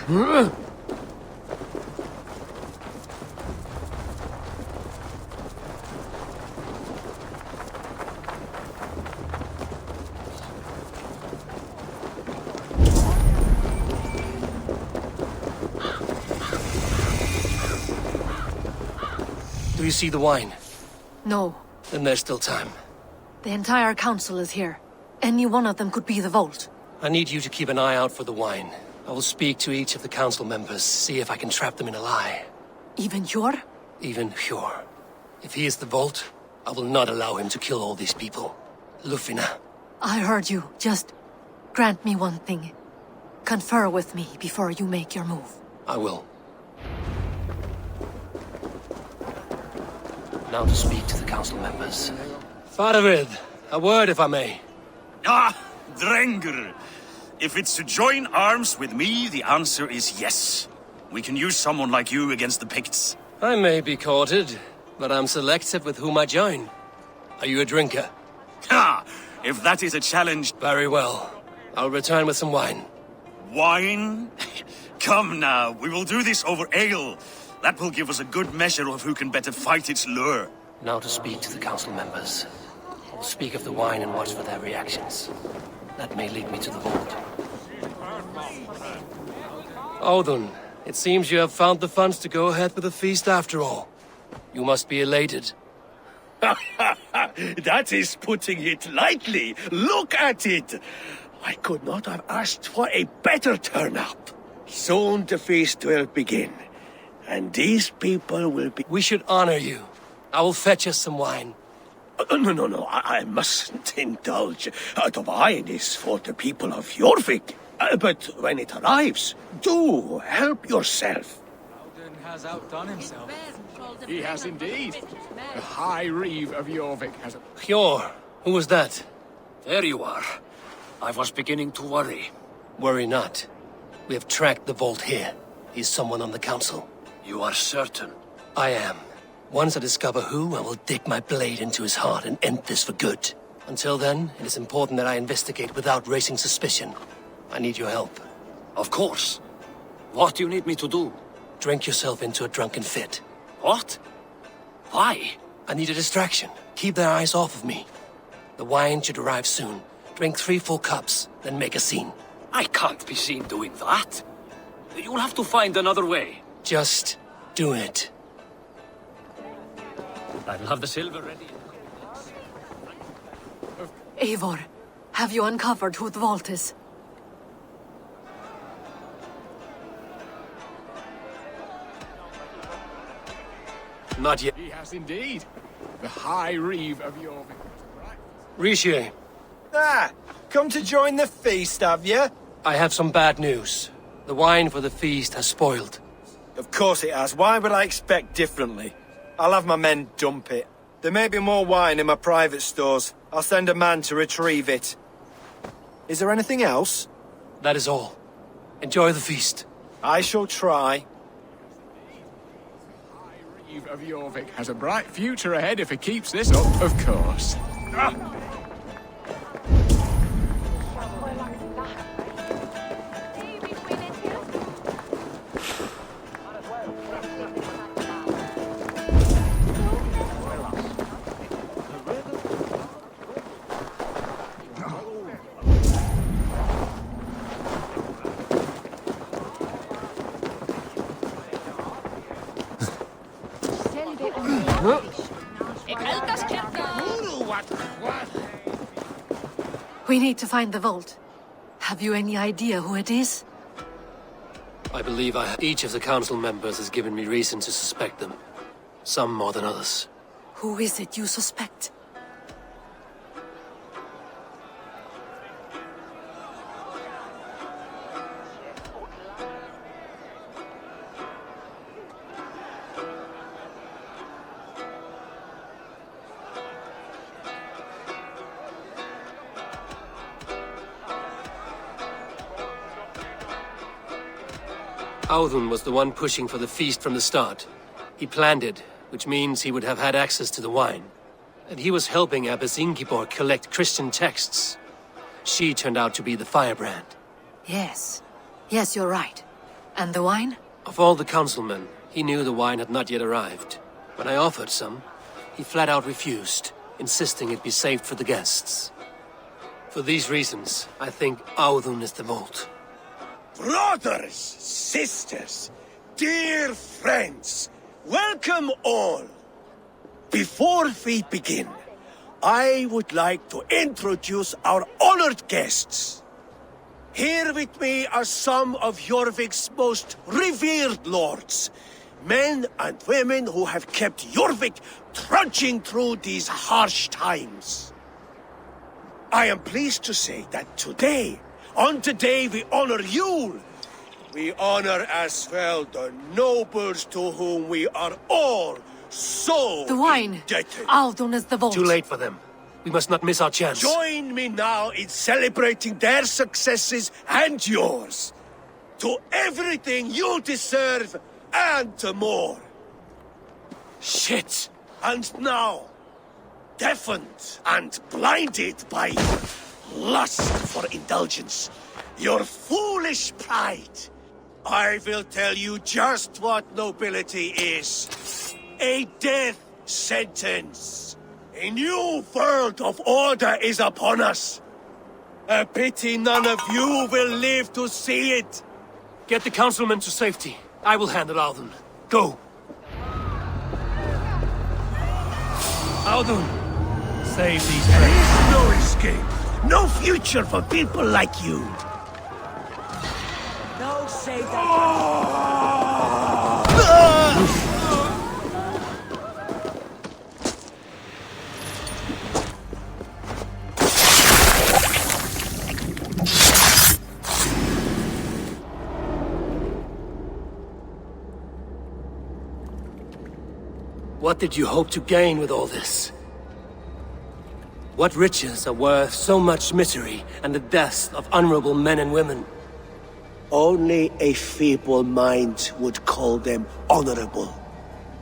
Do you see the wine? No. Then there's still time. The entire council is here. Any one of them could be the vault. I need you to keep an eye out for the wine. I will speak to each of the council members, see if I can trap them in a lie. Even Hjor? Even Hjor. If he is the vault, I will not allow him to kill all these people. Lufina. I heard you. Just grant me one thing. Confer with me before you make your move. I will. Now to speak to the council members. Faravid, a word if I may. Ah, Drengr. If it's to join arms with me, the answer is yes. We can use someone like you against the Picts. I may be courted, but I'm selective with whom I join. Are you a drinker? Ha! If that is a challenge... Very well. I'll return with some wine. Wine? Come now, we will do this over ale. That will give us a good measure of who can better fight its lure. Now to speak to the council members. I'll speak of the wine and watch for their reactions. That may lead me to the vault. Odun, it seems you have found the funds to go ahead with the feast after all. You must be elated. That is putting it lightly. Look at it. I could not have asked for a better turnout. Soon the feast will begin. And these people will be... We should honor you. I will fetch us some wine. No. I mustn't indulge. The wine is for the people of Jorvik. But when it arrives, do help yourself. Odin has outdone himself. He has indeed. The High Reeve of Jorvik has... Hjor, who was that? There you are. I was beginning to worry. Worry not. We have tracked the vault here. He's someone on the council. You are certain? I am. Once I discover who, I will dig my blade into his heart and end this for good. Until then, it is important that I investigate without raising suspicion. I need your help. Of course. What do you need me to do? Drink yourself into a drunken fit. What? Why? I need a distraction. Keep their eyes off of me. The wine should arrive soon. Drink 3 full cups, then make a scene. I can't be seen doing that. You'll have to find another way. Just do it. I'll have the silver ready. Eivor, have you uncovered who the vault is? Not yet. He has indeed. The High Reeve of Jorvik. Rishi, Ah, come to join the feast, have you? I have some bad news. The wine for the feast has spoiled. Of course it has. Why would I expect differently? I'll have my men dump it. There may be more wine in my private stores. I'll send a man to retrieve it. Is there anything else? That is all. Enjoy the feast. I shall try. High Reeve of Jorvik has a bright future ahead if he keeps this up, of course. We need to find the vault. Have you any idea who it is? I believe each of the council members has given me reason to suspect them. Some more than others. Who is it you suspect? Audun was the one pushing for the feast from the start. He planned it, which means he would have had access to the wine. And he was helping Abbess Ingibor collect Christian texts. She turned out to be the firebrand. Yes. Yes, you're right. And the wine? Of all the councilmen, he knew the wine had not yet arrived. When I offered some, he flat out refused, insisting it be saved for the guests. For these reasons, I think Audun is the vault. Brothers, sisters, dear friends, welcome all. Before we begin, I would like to introduce our honored guests. Here with me are some of Jorvik's most revered lords, men and women who have kept Jorvik trudging through these harsh times. I am pleased to say that today, on the day we honor Yule, we honor as well the nobles to whom we are all so The wine! indebted. Audun is the vault. Too late for them. We must not miss our chance. Join me now in celebrating their successes and yours. To everything you deserve and more. Shit! And now, deafened and blinded by your lust for indulgence, your foolish pride, I will tell you just what nobility is. A death sentence. A new world of order is upon us. A pity none of you will live to see it. Get the councilmen to safety. I will handle Audun. Go! Audun! Save these There friends. is no escape. No future for people like you. No, say that. What did you hope to gain with all this? What riches are worth so much misery and the deaths of honorable men and women? Only a feeble mind would call them honorable.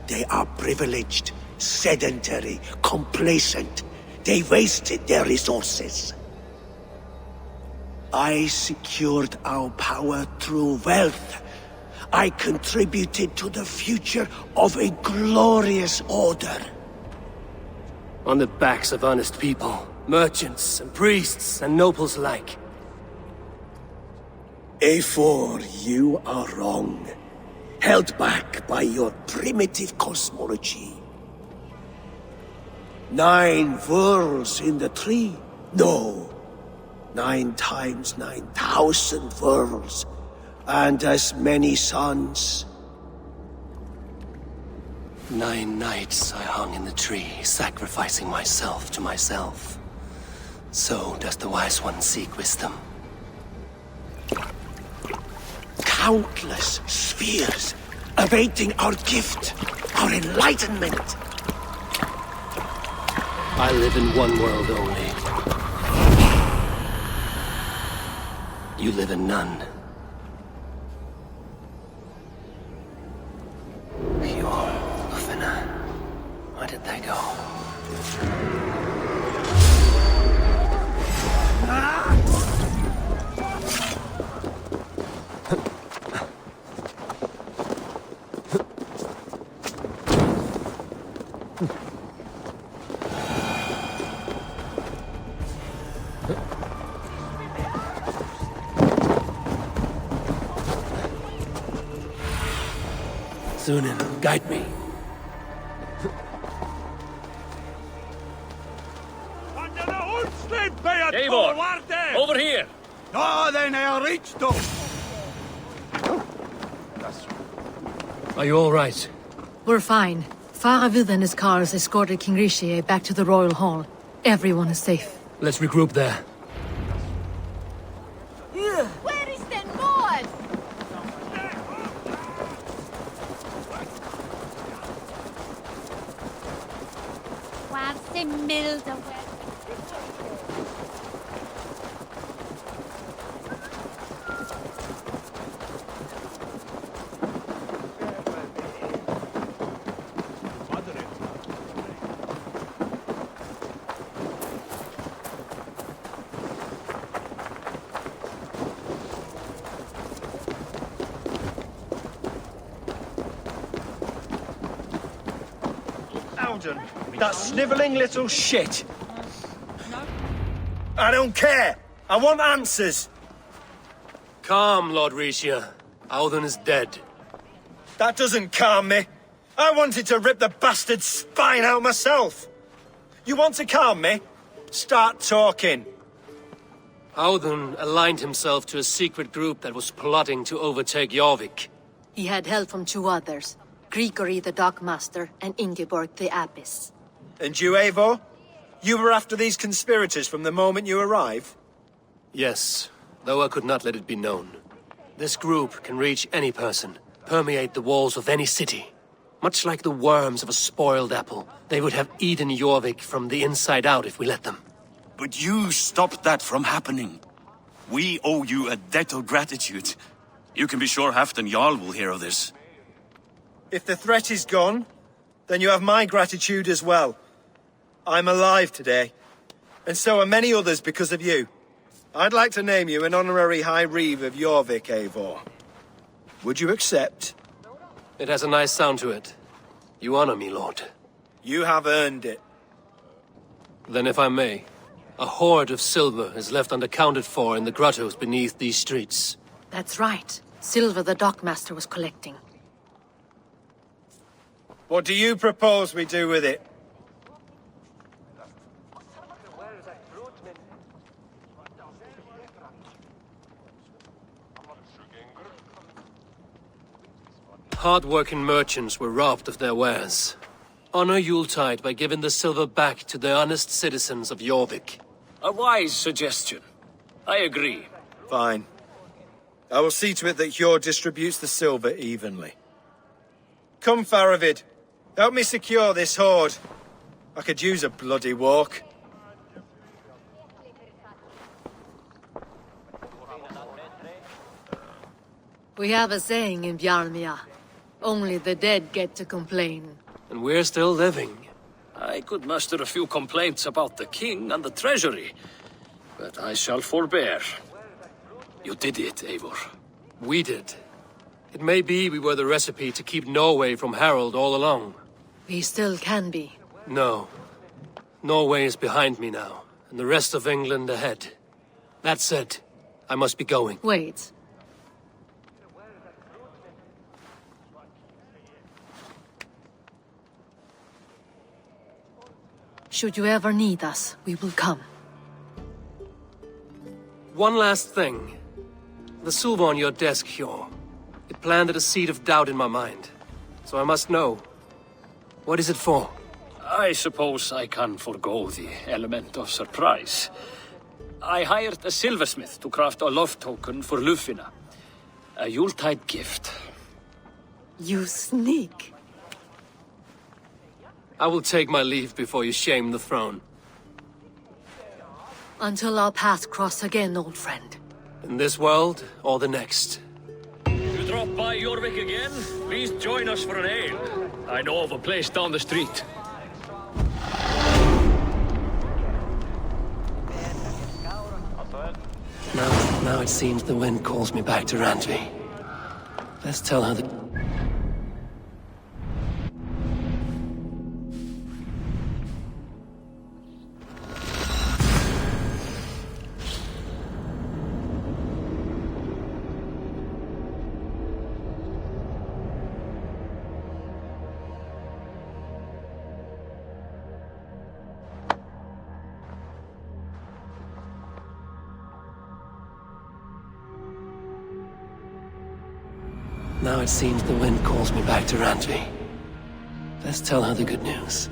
They are privileged, sedentary, complacent. They wasted their resources. I secured our power through wealth. I contributed to the future of a glorious order. On the backs of honest people, merchants and priests and nobles alike. Eivor, you are wrong. Held back by your primitive cosmology. 9 worlds in the tree? No. 9 times 9,000 worlds. And as many suns. 9 nights I hung in the tree, sacrificing myself to myself. So does the Wise One seek wisdom. Countless spheres awaiting our gift, our enlightenment. I live in one world only. You live in none. Pure Ufina. Where did they go? Sunan, guide me. Eivor, over here! Are you all right? We're fine. Faravid and his cars escorted King Rishi back to the Royal Hall. Everyone is safe. Let's regroup there. Where is the Lord? Where's the mill? Haldon? That snivelling little shit? I don't care! I want answers! Calm, Lord Rishia. Audun is dead. That doesn't calm me. I wanted to rip the bastard's spine out myself. You want to calm me? Start talking. Audun aligned himself to a secret group that was plotting to overtake Jorvik. He had help from two others, Grigory the Dockmaster and Ingeborg the Abbess. And you, Eivor? You were after these conspirators from the moment you arrived? Yes, though I could not let it be known. This group can reach any person, permeate the walls of any city. Much like the worms of a spoiled apple, they would have eaten Jorvik from the inside out if we let them. But you stopped that from happening. We owe you a debt of gratitude. You can be sure Halfdan Jarl will hear of this. If the threat is gone, then you have my gratitude as well. I'm alive today, and so are many others because of you. I'd like to name you an honorary High Reeve of Jorvik, Eivor. Would you accept? It has a nice sound to it. You honor me, Lord. You have earned it. Then if I may, a hoard of silver is left unaccounted for in the grottos beneath these streets. That's right. Silver the Dockmaster was collecting. What do you propose we do with it? Hard-working merchants were robbed of their wares. Honor Yuletide by giving the silver back to the honest citizens of Jorvik. A wise suggestion. I agree. Fine. I will see to it that Hjord distributes the silver evenly. Come, Faravid. Help me secure this hoard. I could use a bloody walk. We have a saying in Bjarmia. Only the dead get to complain. And we're still living. I could muster a few complaints about the king and the treasury, but I shall forbear. You did it, Eivor. We did. It may be we were the recipe to keep Norway from Harald all along. We still can be. No. Norway is behind me now, and the rest of England ahead. That said, I must be going. Wait. Should you ever need us, we will come. One last thing. The silver on your desk, Hjor. It planted a seed of doubt in my mind. So I must know. What is it for? I suppose I can forego the element of surprise. I hired a silversmith to craft a love token for Lufina. A Yuletide gift. You sneak. I will take my leave before you shame the throne. Until our paths cross again, old friend. In this world, or the next. You drop by Jorvik again? Please join us for an ale. I know of a place down the street. Now it seems the wind calls me back to Randvi. Let's tell her the... Now it seems the wind calls me back to Randvi. Let's tell her the good news.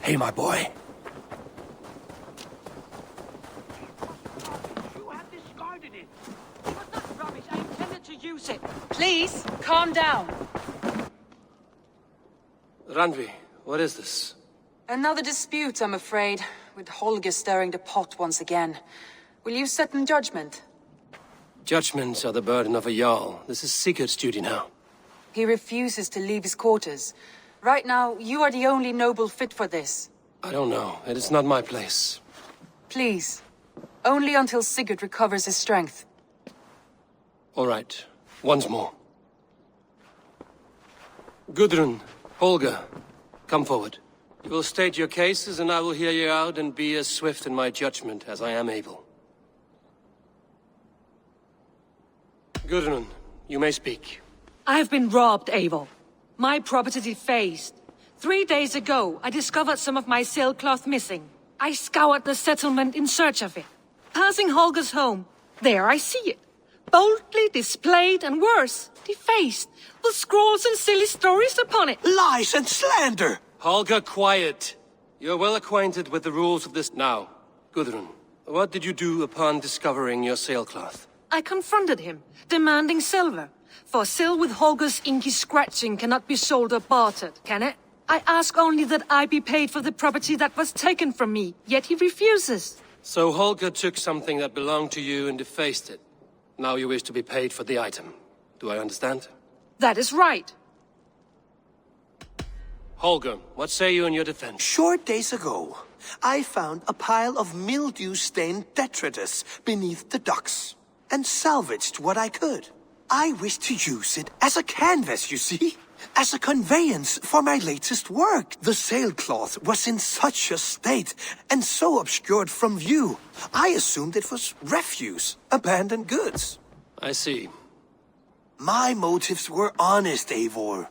Hey, my boy. use it. Please, calm down. Randvi, what is this? Another dispute, I'm afraid, with Holger stirring the pot once again. Will you sit in judgment? Judgments are the burden of a Jarl. This is Sigurd's duty now. He refuses to leave his quarters. Right now, you are the only noble fit for this. I don't know. It is not my place. Please. Only until Sigurd recovers his strength. All right. Once more. Gudrun, Holger, come forward. You will state your cases, and I will hear you out and be as swift in my judgment as I am able. Gudrun, you may speak. I have been robbed, Eivor. My property defaced. 3 days ago, I discovered some of my sailcloth missing. I scoured the settlement in search of it. Passing Holger's home, there I see it. Boldly displayed and worse, defaced, with scrolls and silly stories upon it. Lies and slander! Holger, quiet. You're well acquainted with the rules of this now. Gudrun, what did you do upon discovering your sailcloth? I confronted him, demanding silver. For sil with Holger's inky scratching cannot be sold or bartered, can it? I ask only that I be paid for the property that was taken from me, yet he refuses. So Holger took something that belonged to you and defaced it. Now you wish to be paid for the item. Do I understand? That is right. Holger, what say you in your defense? Short days ago, I found a pile of mildew-stained detritus beneath the docks, and salvaged what I could. I wish to use it as a canvas, you see? As a conveyance for my latest work. The sailcloth was in such a state, and so obscured from view, I assumed it was refuse, abandoned goods. I see. My motives were honest, Eivor.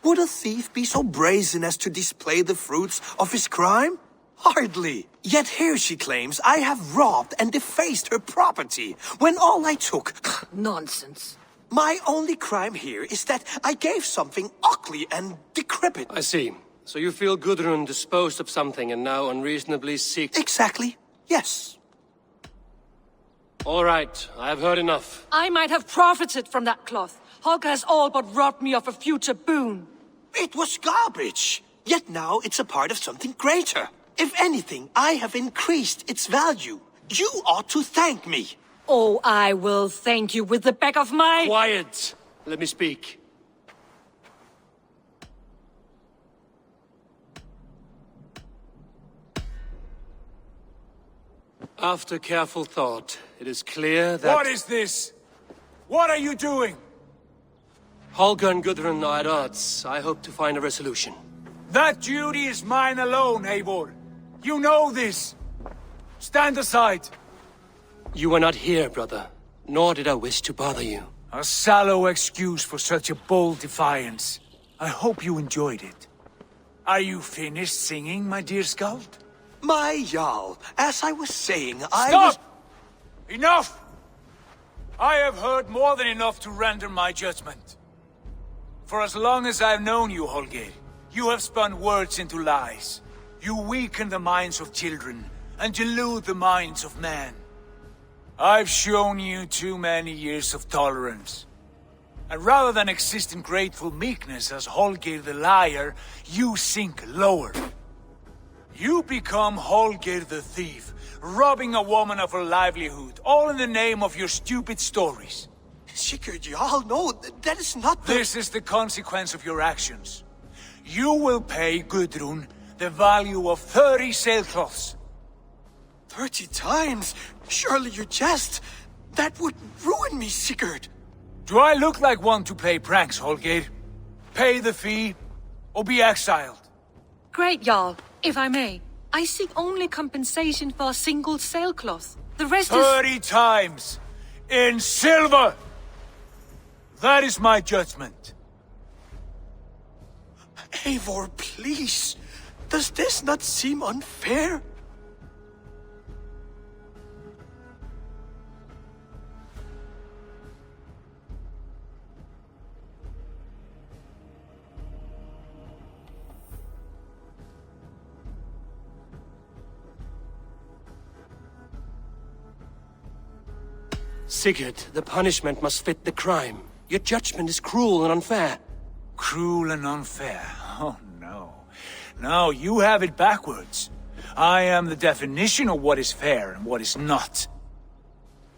Would a thief be so brazen as to display the fruits of his crime? Hardly. Yet here she claims I have robbed and defaced her property, when all I took... Nonsense. My only crime here is that I gave something ugly and decrepit. I see. So you feel Gudrun disposed of something and now unreasonably seek... Exactly. Yes. All right, I have heard enough. I might have profited from that cloth. Holger has all but robbed me of a future boon. It was garbage. Yet now it's a part of something greater. If anything, I have increased its value. You ought to thank me. Oh, I will thank you with the back of my... Quiet! Let me speak. After careful thought, it is clear that... What is this? What are you doing? Holger and Gudrun are at odds. I hope to find a resolution. That duty is mine alone, Eivor. You know this. Stand aside. You were not here, brother. Nor did I wish to bother you. A sallow excuse for such a bold defiance. I hope you enjoyed it. Are you finished singing, my dear scout? My Jarl, as I was saying, Stop! Enough! I have heard more than enough to render my judgment. For as long as I've known you, Holger, you have spun words into lies. You weaken the minds of children, and delude the minds of men. I've shown you too many years of tolerance. And rather than exist in grateful meekness as Holger the liar, you sink lower. You become Holger the thief, robbing a woman of her livelihood, all in the name of your stupid stories. Sigurd, Jarl, no, that is not the... This is the consequence of your actions. You will pay Gudrun the value of 30 sailcloths. 30 times? Surely you jest. That would ruin me, Sigurd. Do I look like one to play pranks, Holger? Pay the fee, or be exiled. Great, Jarl. If I may, I seek only compensation for a single sailcloth. The rest is... 30 times! In silver! That is my judgment. Eivor, please. Does this not seem unfair? Sigurd, the punishment must fit the crime. Your judgment is cruel and unfair. Cruel and unfair. Oh, no. No, you have it backwards. I am the definition of what is fair and what is not.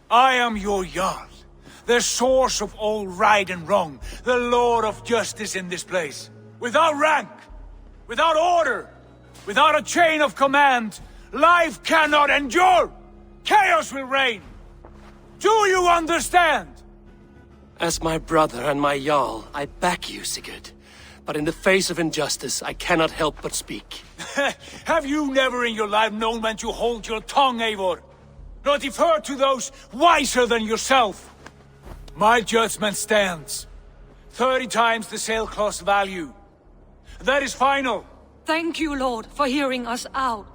I am your Jarl, the source of all right and wrong, the Lord of justice in this place. Without rank, without order, without a chain of command, life cannot endure! Chaos will reign! Do you understand? As my brother and my Jarl, I back you, Sigurd. But in the face of injustice, I cannot help but speak. Have you never in your life known when to hold your tongue, Eivor? Not defer to those wiser than yourself? My judgment stands. 30 times the sailcloth's value. That is final. Thank you, Lord, for hearing us out.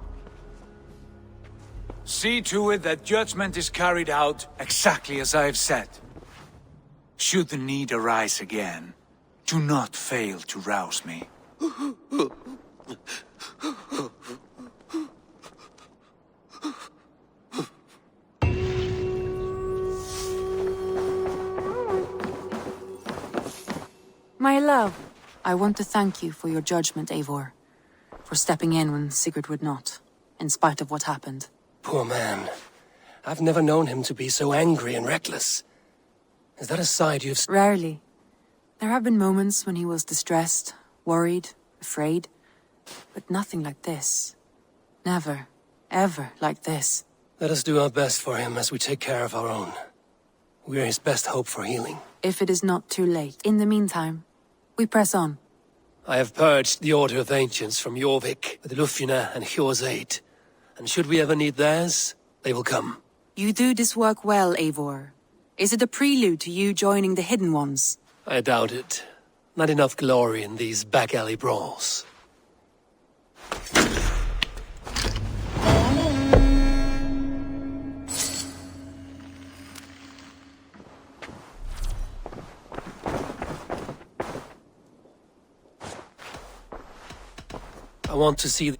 See to it that judgment is carried out exactly as I have said. Should the need arise again, do not fail to rouse me. My love, I want to thank you for your judgment, Eivor. For stepping in when Sigurd would not, in spite of what happened. Poor man. I've never known him to be so angry and reckless. Is that a side you've... Rarely. There have been moments when he was distressed, worried, afraid. But nothing like this. Never, ever like this. Let us do our best for him as we take care of our own. We are his best hope for healing. If it is not too late. In the meantime, we press on. I have purged the Order of Ancients from Jorvik with Lufina and Hjor's aid. And should we ever need theirs, they will come. You do this work well, Eivor. Is it a prelude to you joining the Hidden Ones? I doubt it. Not enough glory in these back-alley brawls. I want to see...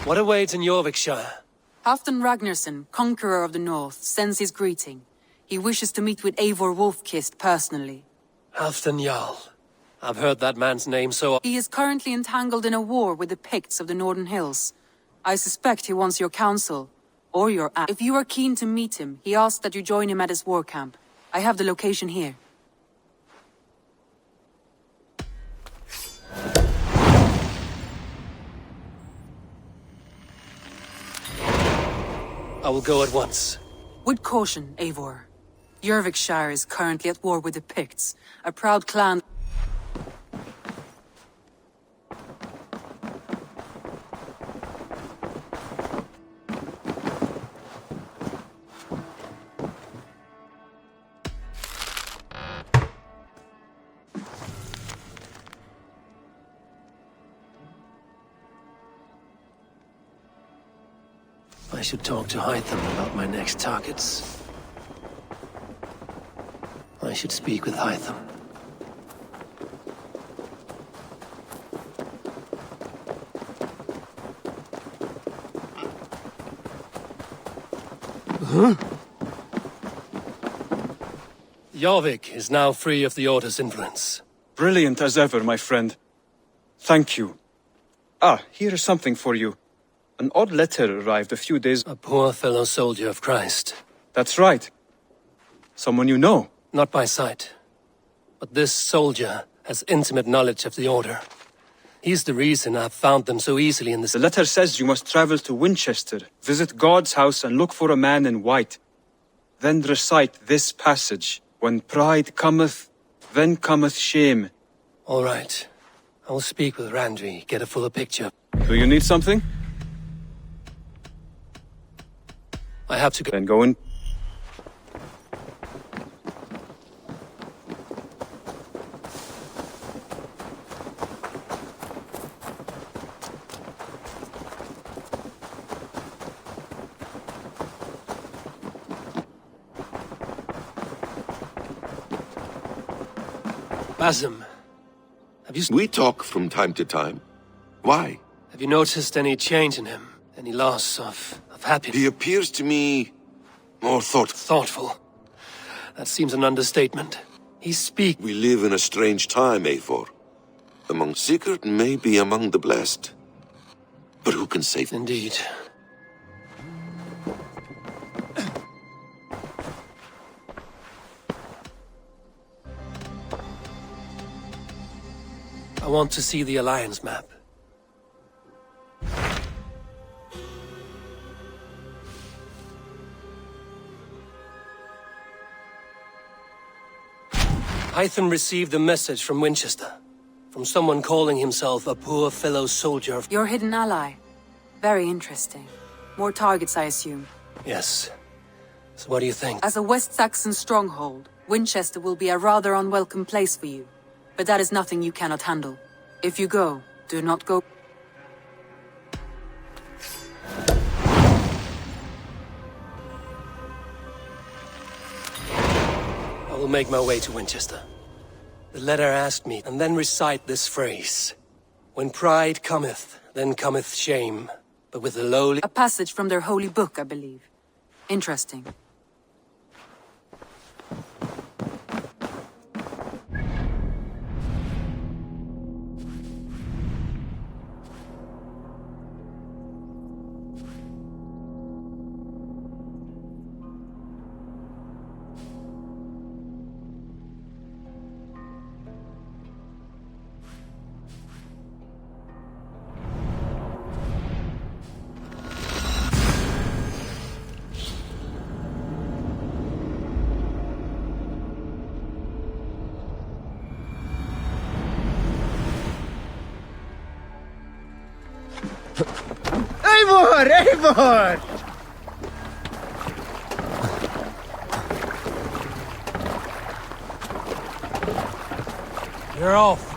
What awaits in Jorvikshire? Halfdan Ragnarsson, Conqueror of the North, sends his greeting. He wishes to meet with Eivor Wolfkist personally. Halfdan Jarl. I've heard that man's name so... He is currently entangled in a war with the Picts of the Northern Hills. I suspect he wants your counsel, or your aid. If you are keen to meet him, he asks that you join him at his war camp. I have the location here. I will go at once. With caution, Eivor. Jorvikshire is currently at war with the Picts, a proud clan. I should talk to Hytham about my next targets. I should speak with Hytham. Jorvik is now free of the Order's influence. Brilliant as ever, my friend. Thank you. Ah, here is something for you. An odd letter arrived a few days... A poor fellow soldier of Christ. That's right. Someone you know. Not by sight. But this soldier has intimate knowledge of the Order. He's the reason I've found them so easily in this... The letter says you must travel to Winchester, visit God's house and look for a man in white. Then recite this passage. When pride cometh, then cometh shame. All right. I will speak with Randri, get a fuller picture. Do you need something? I have to go. Then go in. Basim, We talk from time to time. Why? have you noticed any change in him? Any loss of happiness? He appears to me more thoughtful. Thoughtful. That seems an understatement. He speaks. We live in a strange time, Eivor. Among secret, maybe among the blessed. But who can say? Indeed. I want to see the Alliance map. Hytham received a message from Winchester. From someone calling himself a poor fellow soldier. Your hidden ally. Very interesting. More targets, I assume. Yes. So what do you think? As a West Saxon stronghold, Winchester will be a rather unwelcome place for you. But that is nothing you cannot handle. If you go, do not go. I will make my way to Winchester. The letter asked me, and then recite this phrase. When pride cometh, then cometh shame. But with the lowly... A passage from their holy book, I believe. Interesting. Eivor! Eivor! You're off.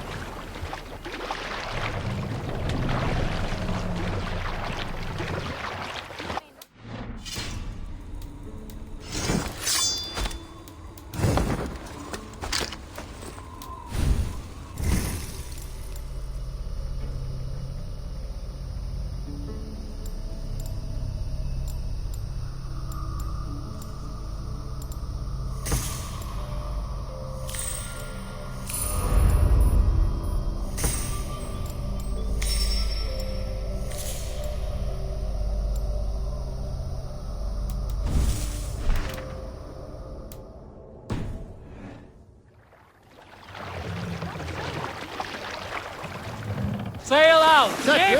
Sail out! Shake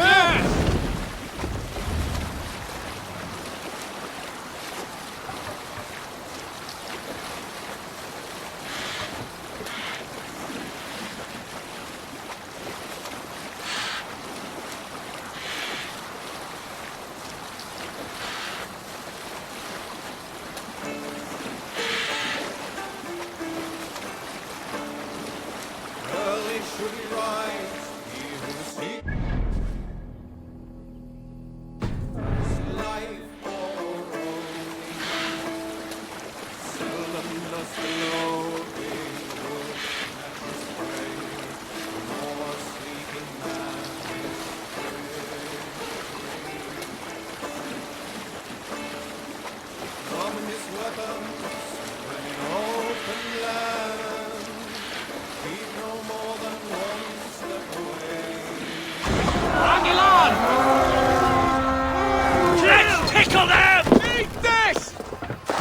Tickle them! Eat this!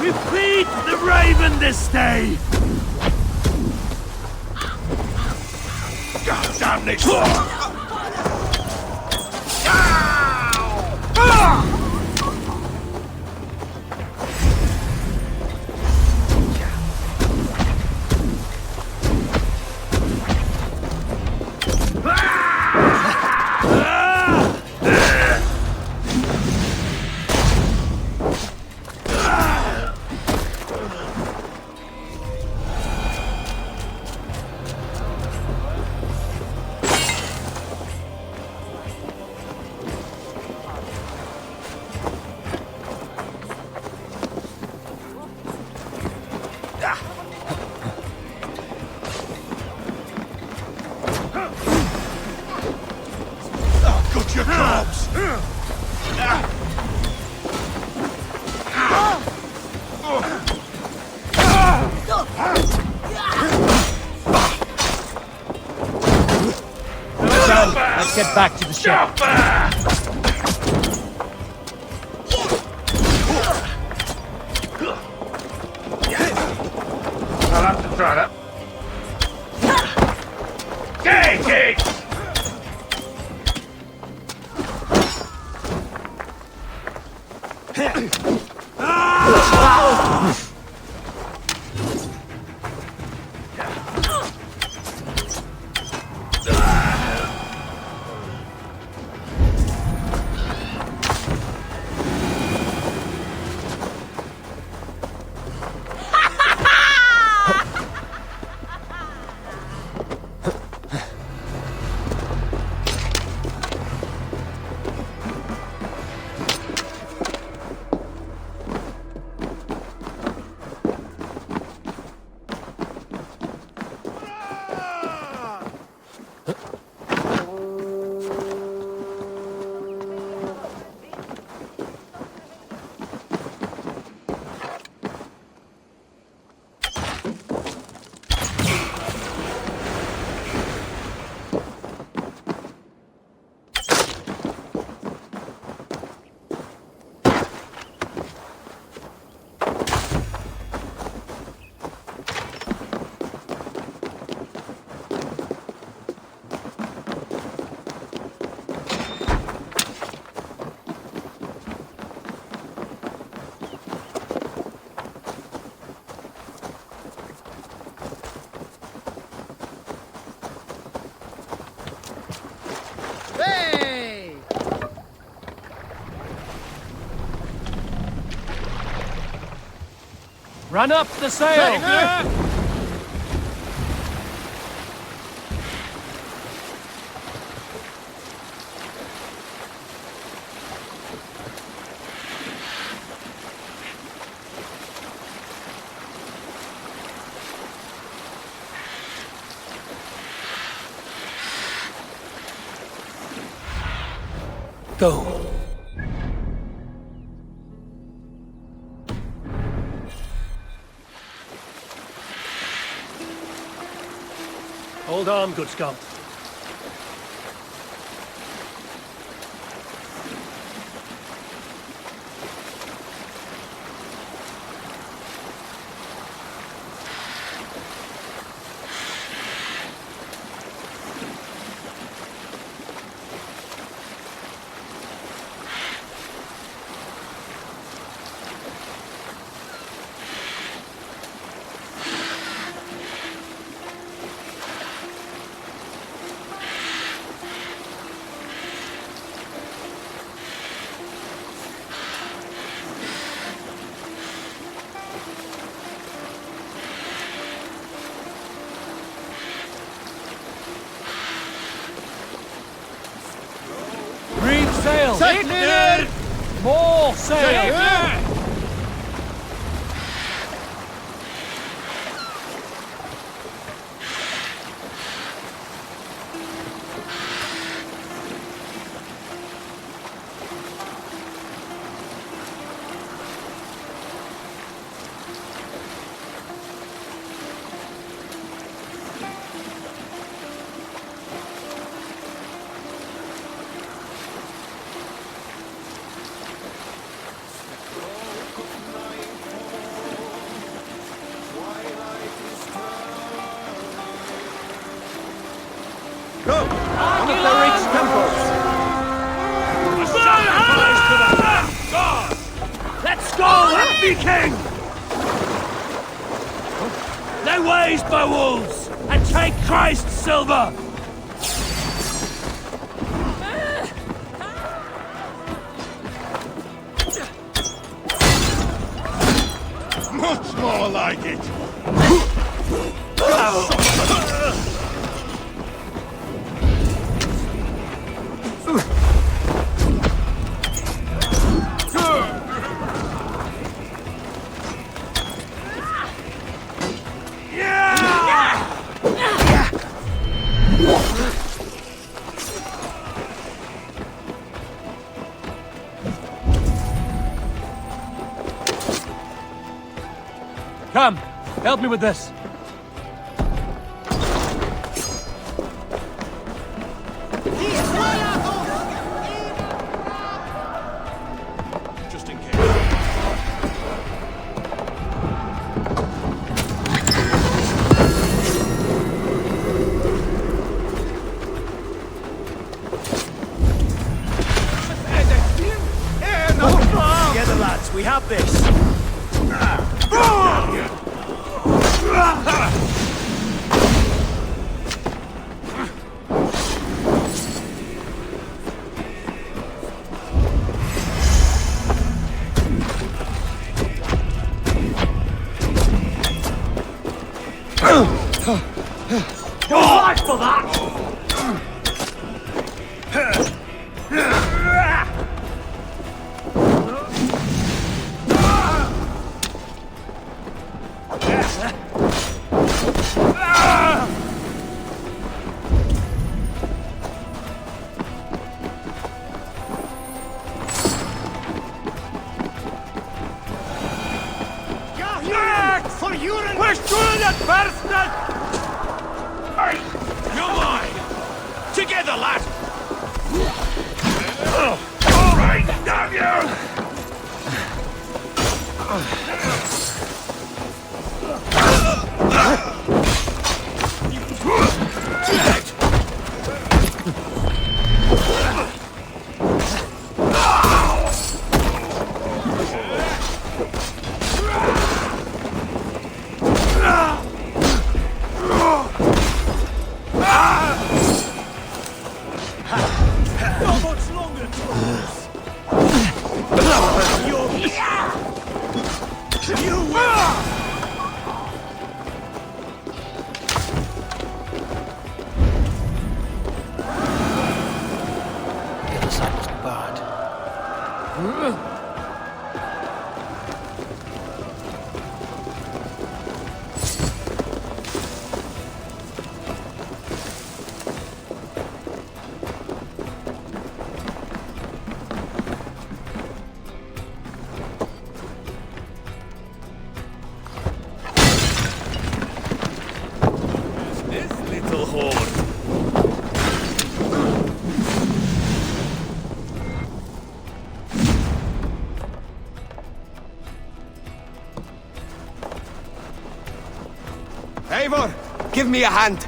We feed the raven this day! God damn it! your corpse! Let's get back to the ship. I'll have to try that. Take it! Run up the sail! Go. Hold on, good Scott. Sail! Clear! More sail! Go! One of the rich temples! Let's go, happy king! Lay waste my wolves, and take Christ's silver! Much more like it! Come, help me with this. Just in case. Together, lads, we have this. Your life for that! For you and we're doing it, bastard! You're mine! Together, lad! All right, damn you! The other side must be barred. This little horde. Eivor, give me a hand.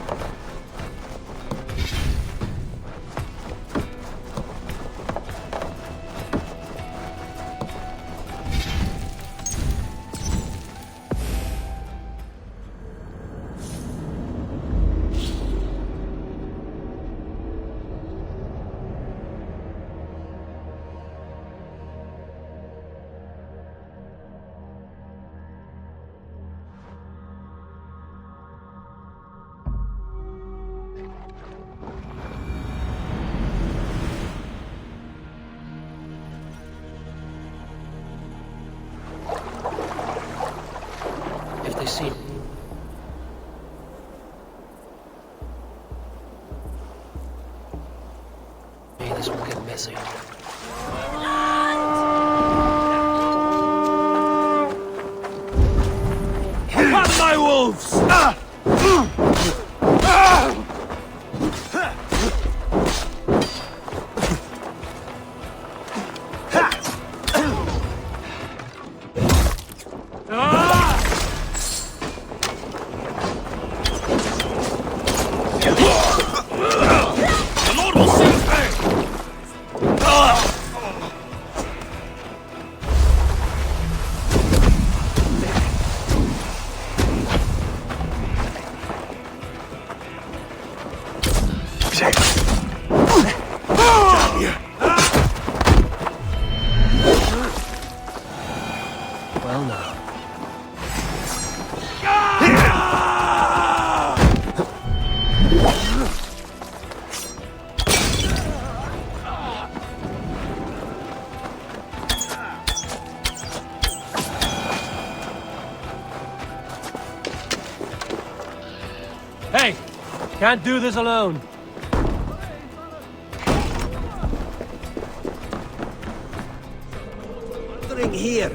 If they see... Hey, this will get messy. Upon my wolves! The Lord will save me! Well, now. Hey! Can't do this alone. Here.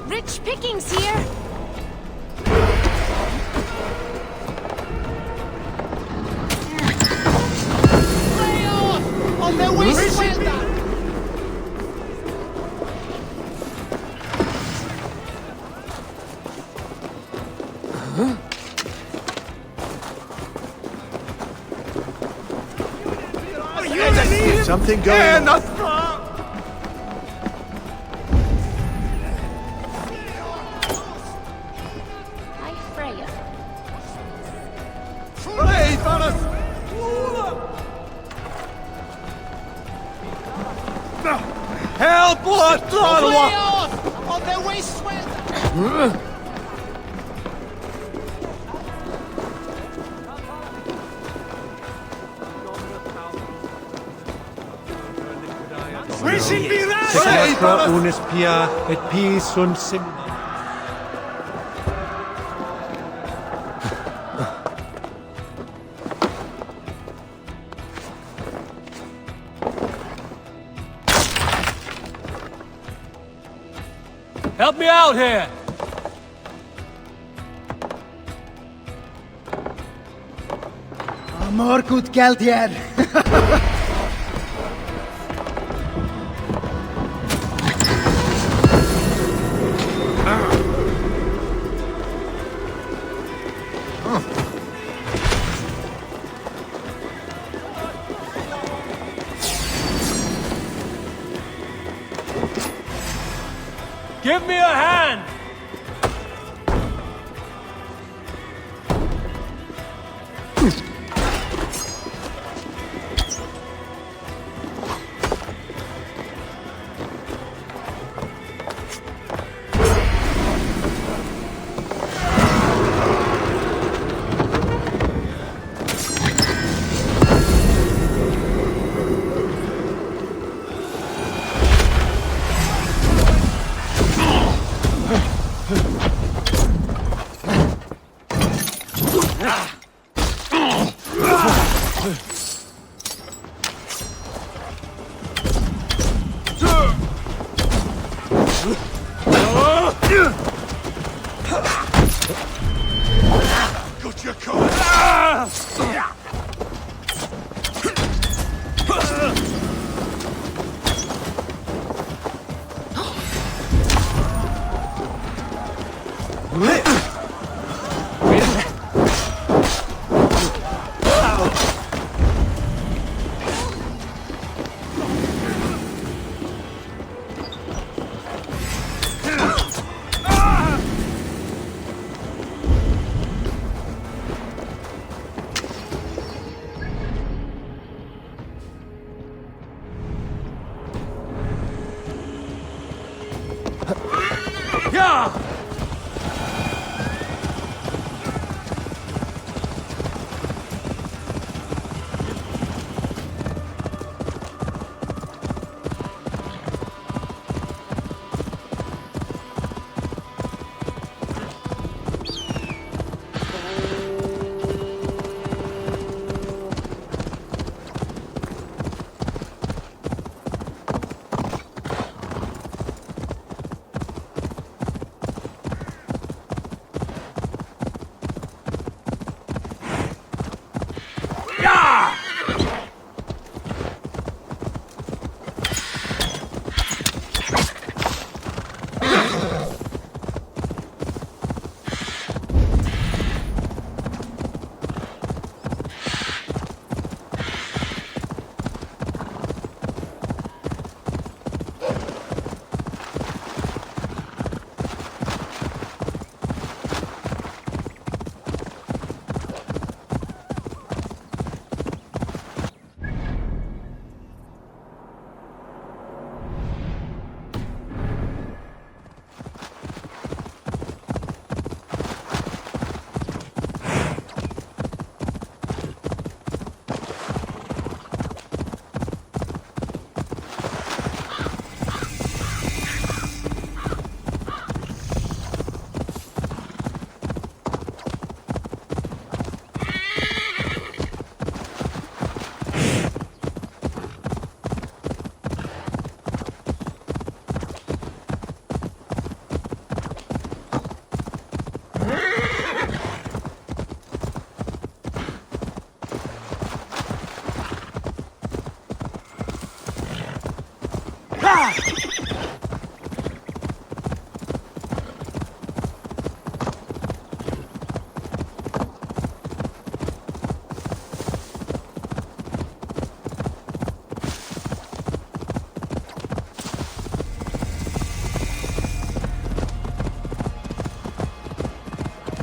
Rich pickings here. On the way, Something going on. Hi, Freya. Help! What? On the way, Sequestra unis pia et pi sunt sim. Help me out here! More good geld here. Give me a hand!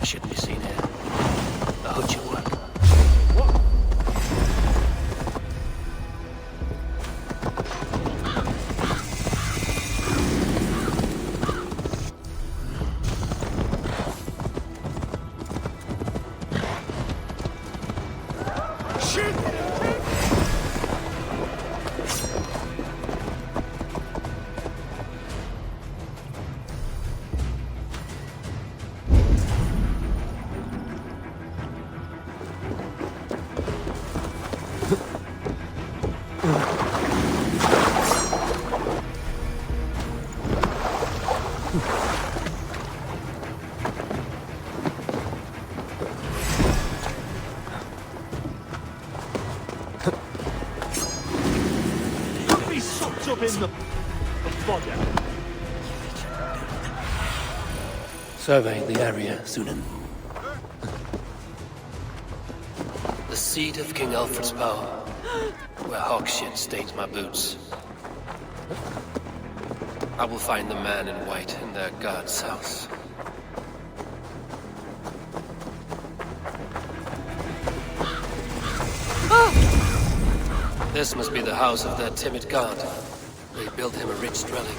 I shouldn't be seen here. I hope you work. Survey the area, Sunan. The seat of King Alfred's power, where hawk shit stains my boots. I will find the man in white in their god's house. This must be the house of that timid god. They built him a rich dwelling.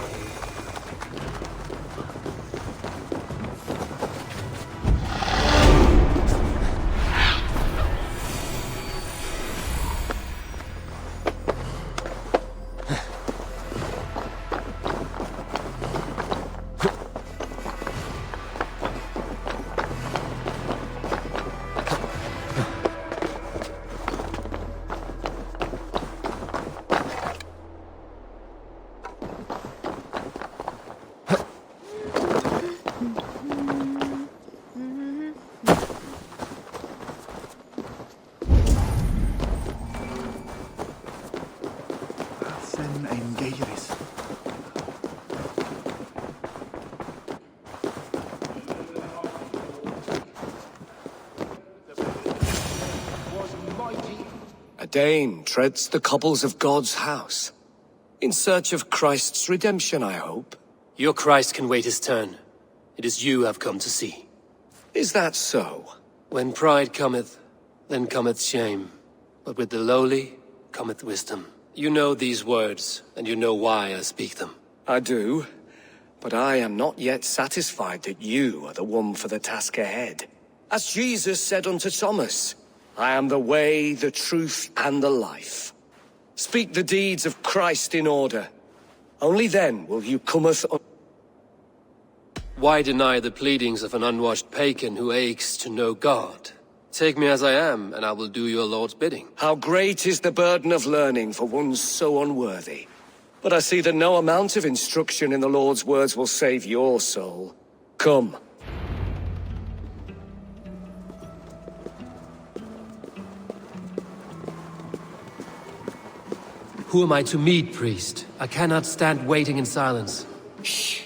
A Dane treads the cobbles of God's house. In search of Christ's redemption, I hope. Your Christ can wait his turn. It is you I've come to see. Is that so? When pride cometh, then cometh shame. But with the lowly cometh wisdom. You know these words, and you know why I speak them. I do, but I am not yet satisfied that you are the one for the task ahead. As Jesus said unto Thomas, I am the way, the truth, and the life. Speak the deeds of Christ in order. Only then will you cometh on. Why deny the pleadings of an unwashed pagan who aches to know God? Take me as I am, and I will do your Lord's bidding. How great is the burden of learning for one so unworthy. But I see that no amount of instruction in the Lord's words will save your soul. Come. Who am I to meet, priest? I cannot stand waiting in silence. Shh.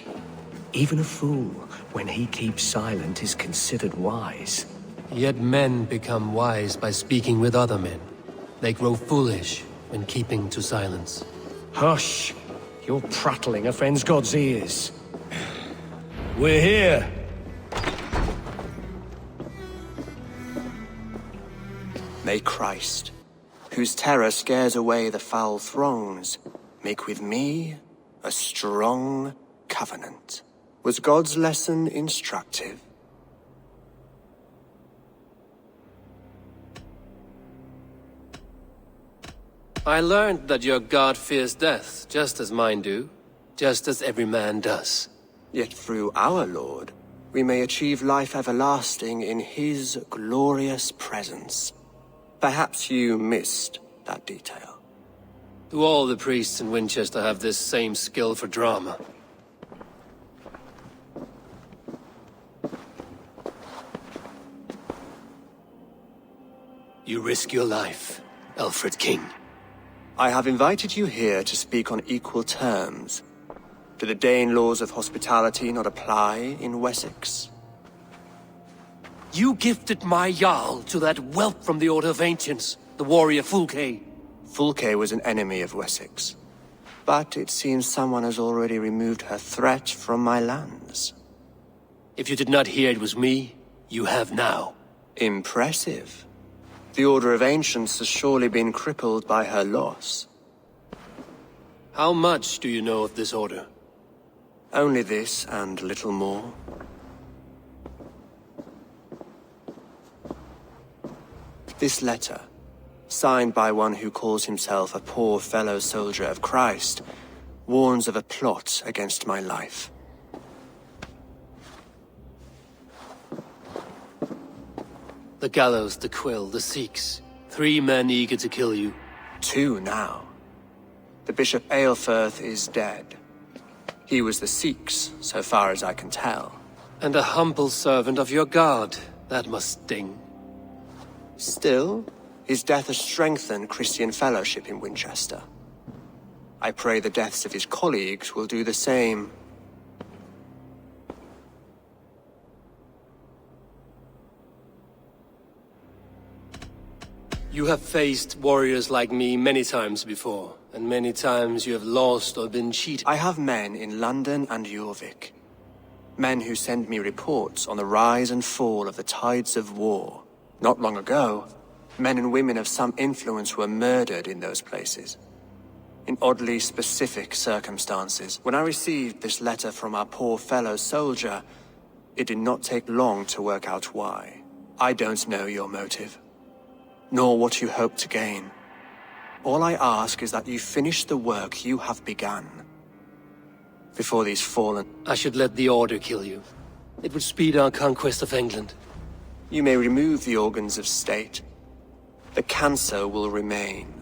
Even a fool, when he keeps silent, is considered wise. Yet men become wise by speaking with other men. They grow foolish when keeping to silence. Hush! Your prattling offends God's ears. We're here. May Christ, whose terror scares away the foul throngs, make with me a strong covenant. Was God's lesson instructive? I learned that your God fears death, just as mine do, just as every man does. Yet through our Lord, we may achieve life everlasting in his glorious presence. Perhaps you missed that detail. Do all the priests in Winchester have this same skill for drama? You risk your life, Alfred King. I have invited you here to speak on equal terms. Do the Dane laws of hospitality not apply in Wessex? You gifted my Jarl to that whelp from the Order of Ancients, the warrior Fulke. Fulke was an enemy of Wessex. But it seems someone has already removed her threat from my lands. If you did not hear it was me, you have now. Impressive. The Order of Ancients has surely been crippled by her loss. How much do you know of this order? Only this and little more. This letter, signed by one who calls himself a poor fellow soldier of Christ, warns of a plot against my life. The gallows, the quill, the Sikhs. 3 men eager to kill you. 2 now. The Bishop Aelfirth is dead. He was the Sikhs, so far as I can tell. And a humble servant of your guard. That must sting. Still, his death has strengthened Christian fellowship in Winchester. I pray the deaths of his colleagues will do the same. You have faced warriors like me many times before, and many times you have lost or been cheated. I have men in London and Jorvik. Men who send me reports on the rise and fall of the tides of war. Not long ago, men and women of some influence were murdered in those places. In oddly specific circumstances. When I received this letter from our poor fellow soldier, it did not take long to work out why. I don't know your motive, nor what you hope to gain. All I ask is that you finish the work you have begun. Before these fallen... I should let the Order kill you. It would speed our conquest of England. You may remove the organs of state. The cancer will remain.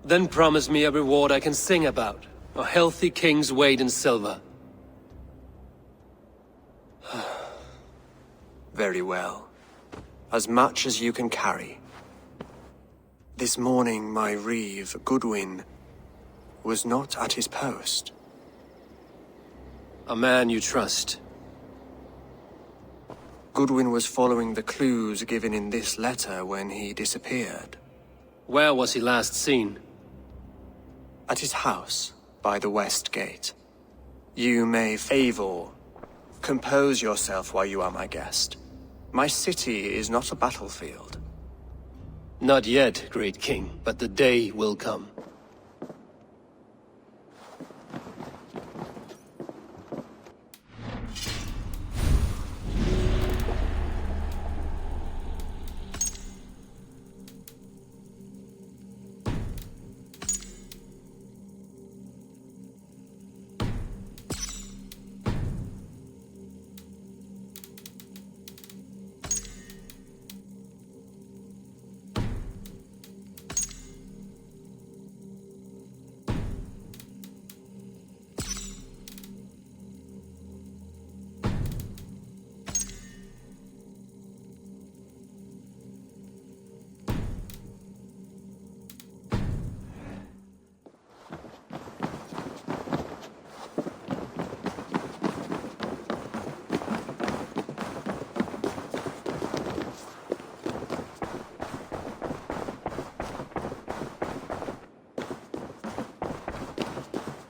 Then promise me a reward I can sing about. A healthy king's weight in silver. Very well. As much as you can carry. This morning my reeve, Goodwin, was not at his post. A man you trust. Goodwin was following the clues given in this letter when he disappeared. Where was he last seen? At his house, by the west gate. You may favor. Compose yourself while you are my guest. My city is not a battlefield. Not yet, great king, but the day will come.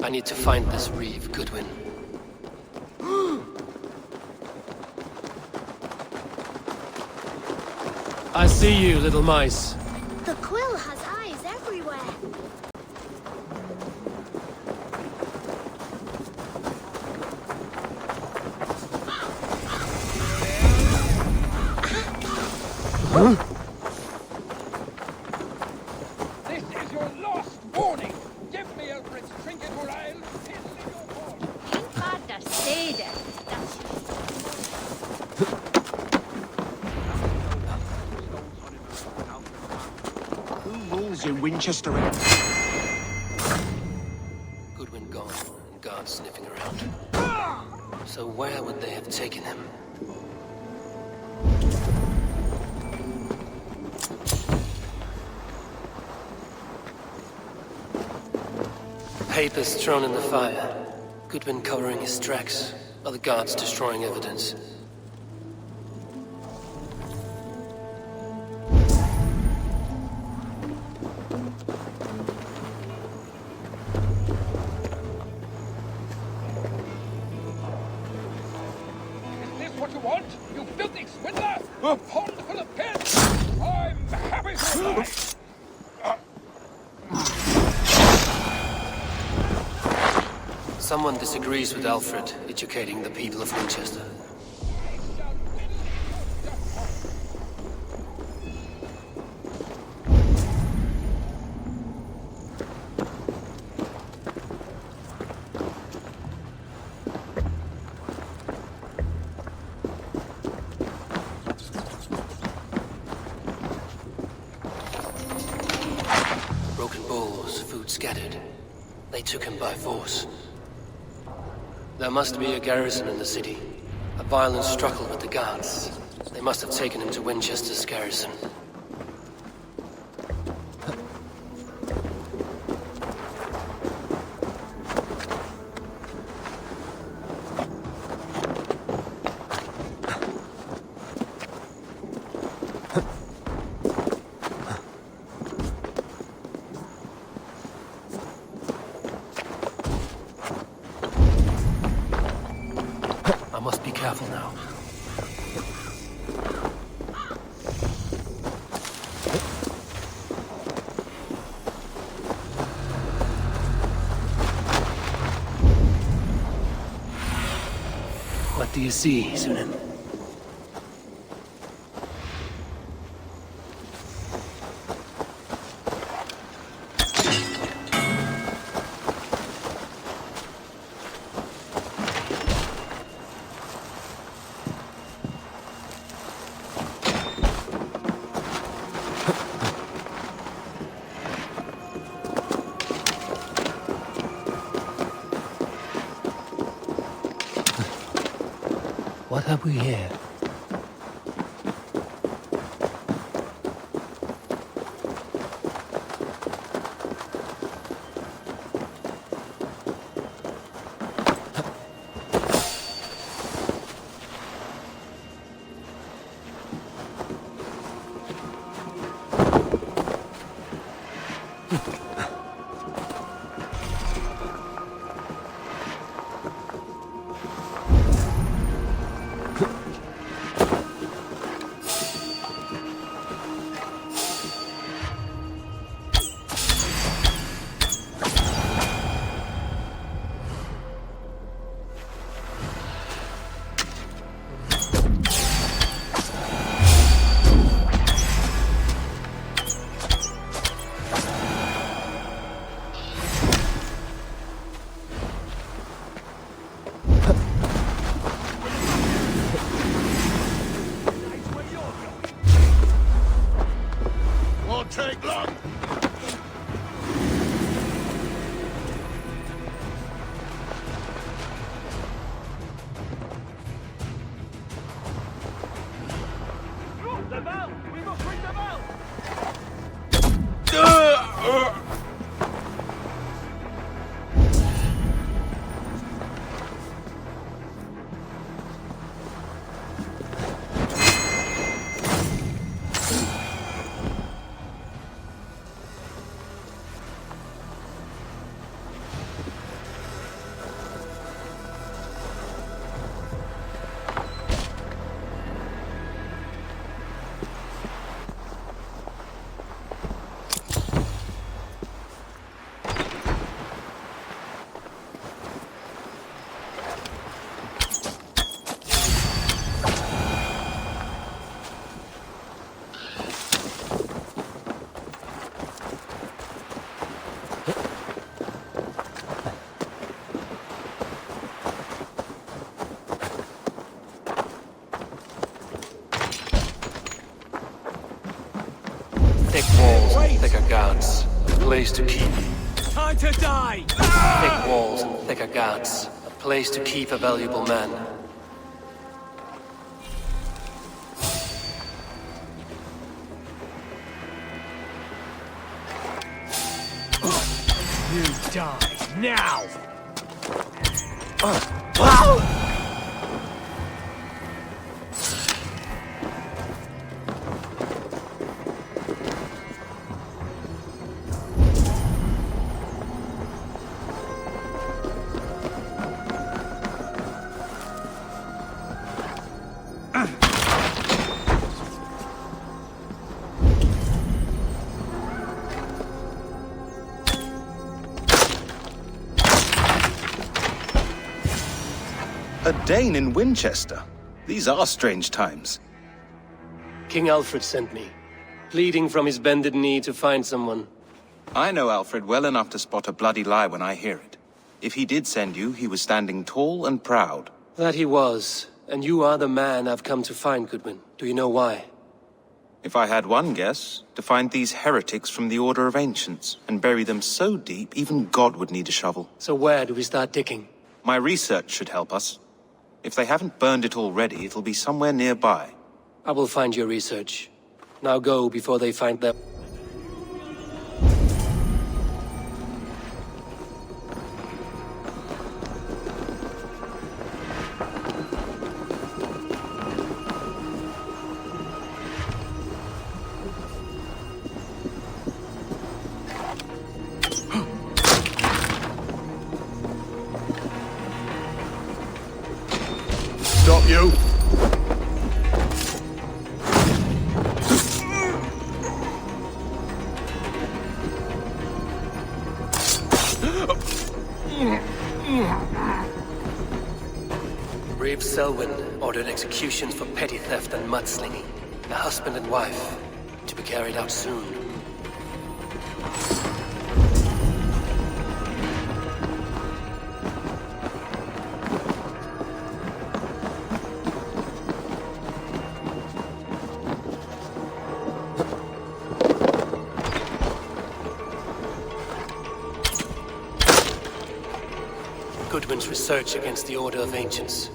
I need to find this reeve, Goodwin. I see you, little mice. The quill has eyes everywhere. This is your last warning. Give me Elfred's trinket or I'll piss in your horn. Father stayed. Who rules in Winchester? Goodwin gone, and guards sniffing around. So where would they have taken him? papers thrown in the fire. Goodwin covering his tracks, while the guards destroying evidence. Is this what you want? You filthy swindler! A pond full of pins! I'm happy to oblige! Someone disagrees with Alfred educating the people of Winchester. Broken bowls, food scattered. They took him by force. There must be a garrison in the city. A violent struggle with the guards. They must have taken him to Winchester's garrison. I must be careful now. What do you see, Sunan? What have we here? Won't take long. The bell! We must ring the bell! Thick walls and thicker guards. A place to keep. Time to die! Thick walls and thicker guards. A place to keep a valuable man. You die. Now! A Dane in Winchester? These are strange times. King Alfred sent me, pleading from his bended knee to find someone. I know Alfred well enough to spot a bloody lie when I hear it. If he did send you, he was standing tall and proud. That he was, and you are the man I've come to find, Goodwin. Do you know why? If I had one guess, to find these heretics from the Order of Ancients, and bury them so deep, even God would need a shovel. So where do we start digging? My research should help us. If they haven't burned it already, it'll be somewhere nearby. I will find your research. Now go before they find them. Stop you! Reeve Selwyn ordered executions for petty theft and mudslinging. A husband and wife, to be carried out soon. Goodwin's research against the Order of Ancients.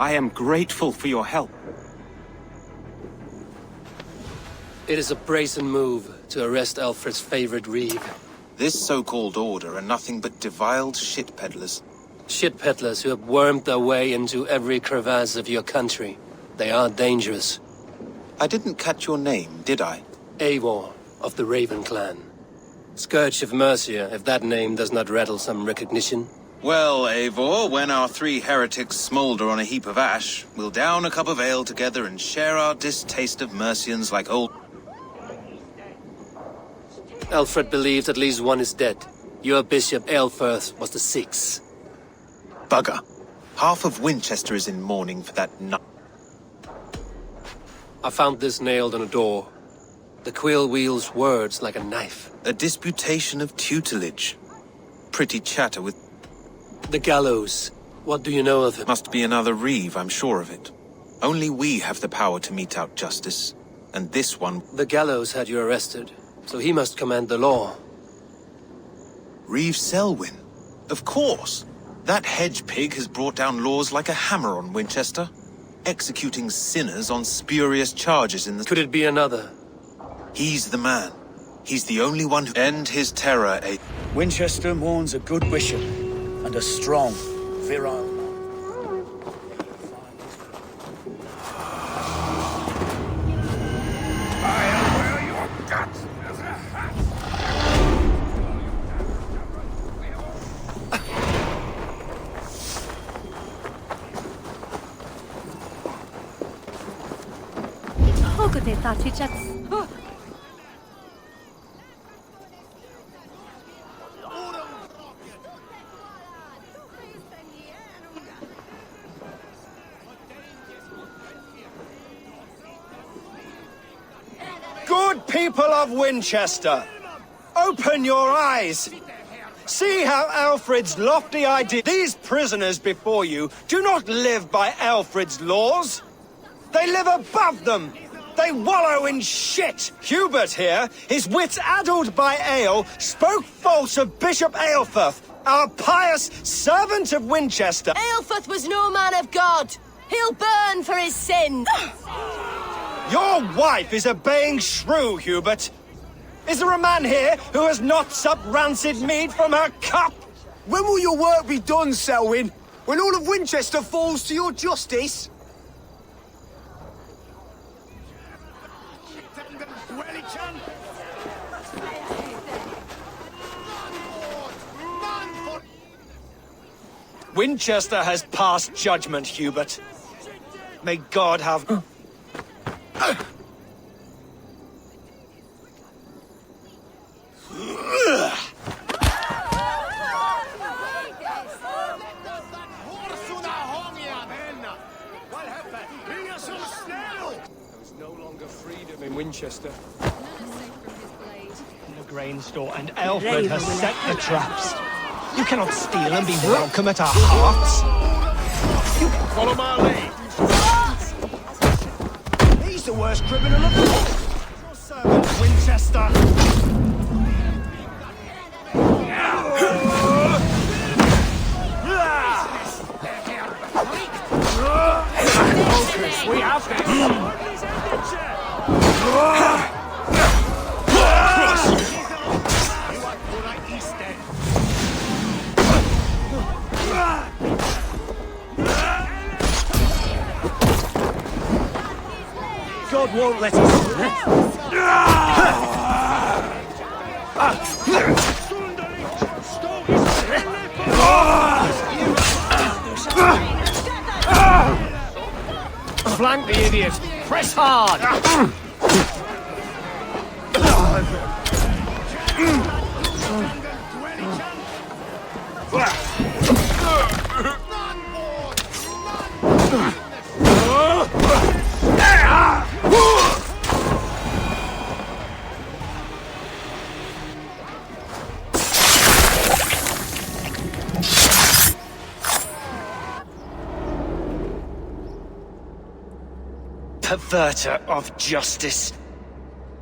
I am grateful for your help. It is a brazen move to arrest Alfred's favorite Reeve. This so-called order are nothing but deviled shit peddlers. Shit peddlers who have wormed their way into every crevasse of your country. They are dangerous. I didn't catch your name, did I? Eivor, of the Raven clan. Scourge of Mercia, if that name does not rattle some recognition. Well, Eivor, when our three heretics smolder on a heap of ash, we'll down a cup of ale together and share our distaste of Mercians like old... Alfred believes at least one is dead. Your bishop, Aelfirth, was the sixth. Bugger. Half of Winchester is in mourning for that nut. I found this nailed on a door. The quill wields words like a knife. A disputation of tutelage. Pretty chatter with... The gallows. What do you know of it? Must be another Reeve, I'm sure of it. Only we have the power to mete out justice. And this one... The gallows had you arrested, so he must command the law. Reeve Selwyn. Of course. That hedge pig has brought down laws like a hammer on Winchester. executing sinners on spurious charges in the... Could it be another? He's the man. He's the only one who end his terror, Winchester mourns a good bishop and a strong, virile man. I'll wear your guts as a hat. Good people of Winchester, open your eyes. See how Alfred's lofty idea... These prisoners before you do not live by Alfred's laws. They live above them. They wallow in shit. Hubert here, his wits addled by ale, spoke false of Bishop Aelfirth, our pious servant of Winchester. Aelfirth was no man of God. He'll burn for his sins. Your wife is obeying shrew, Hubert. Is there a man here who has not supped rancid mead from her cup? When will your work be done, Selwyn? When all of Winchester falls to your justice? Winchester has passed judgment, Hubert. May God have... There's no longer freedom in Winchester. The grain store, and Alfred has set the traps. You cannot steal and be welcome at our hearts. You can follow my lead. He's the worst criminal of all. Your servant, Winchester. Focus, we have this. God won't let us slip. Flank the idiot. Press hard. Perverter of justice.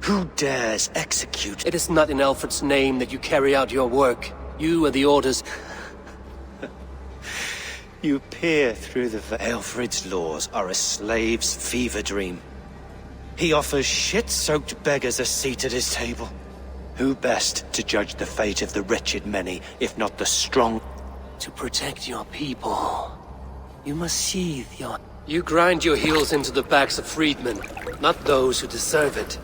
Who dares execute? It is not in Alfred's name that you carry out your work. You are the Order's... You peer through the Alfred's laws are a slave's fever dream. He offers shit-soaked beggars a seat at his table. Who best to judge the fate of the wretched many, if not the strong? To protect your people, you must sheathe your... You grind your heels into the backs of freedmen, not those who deserve it.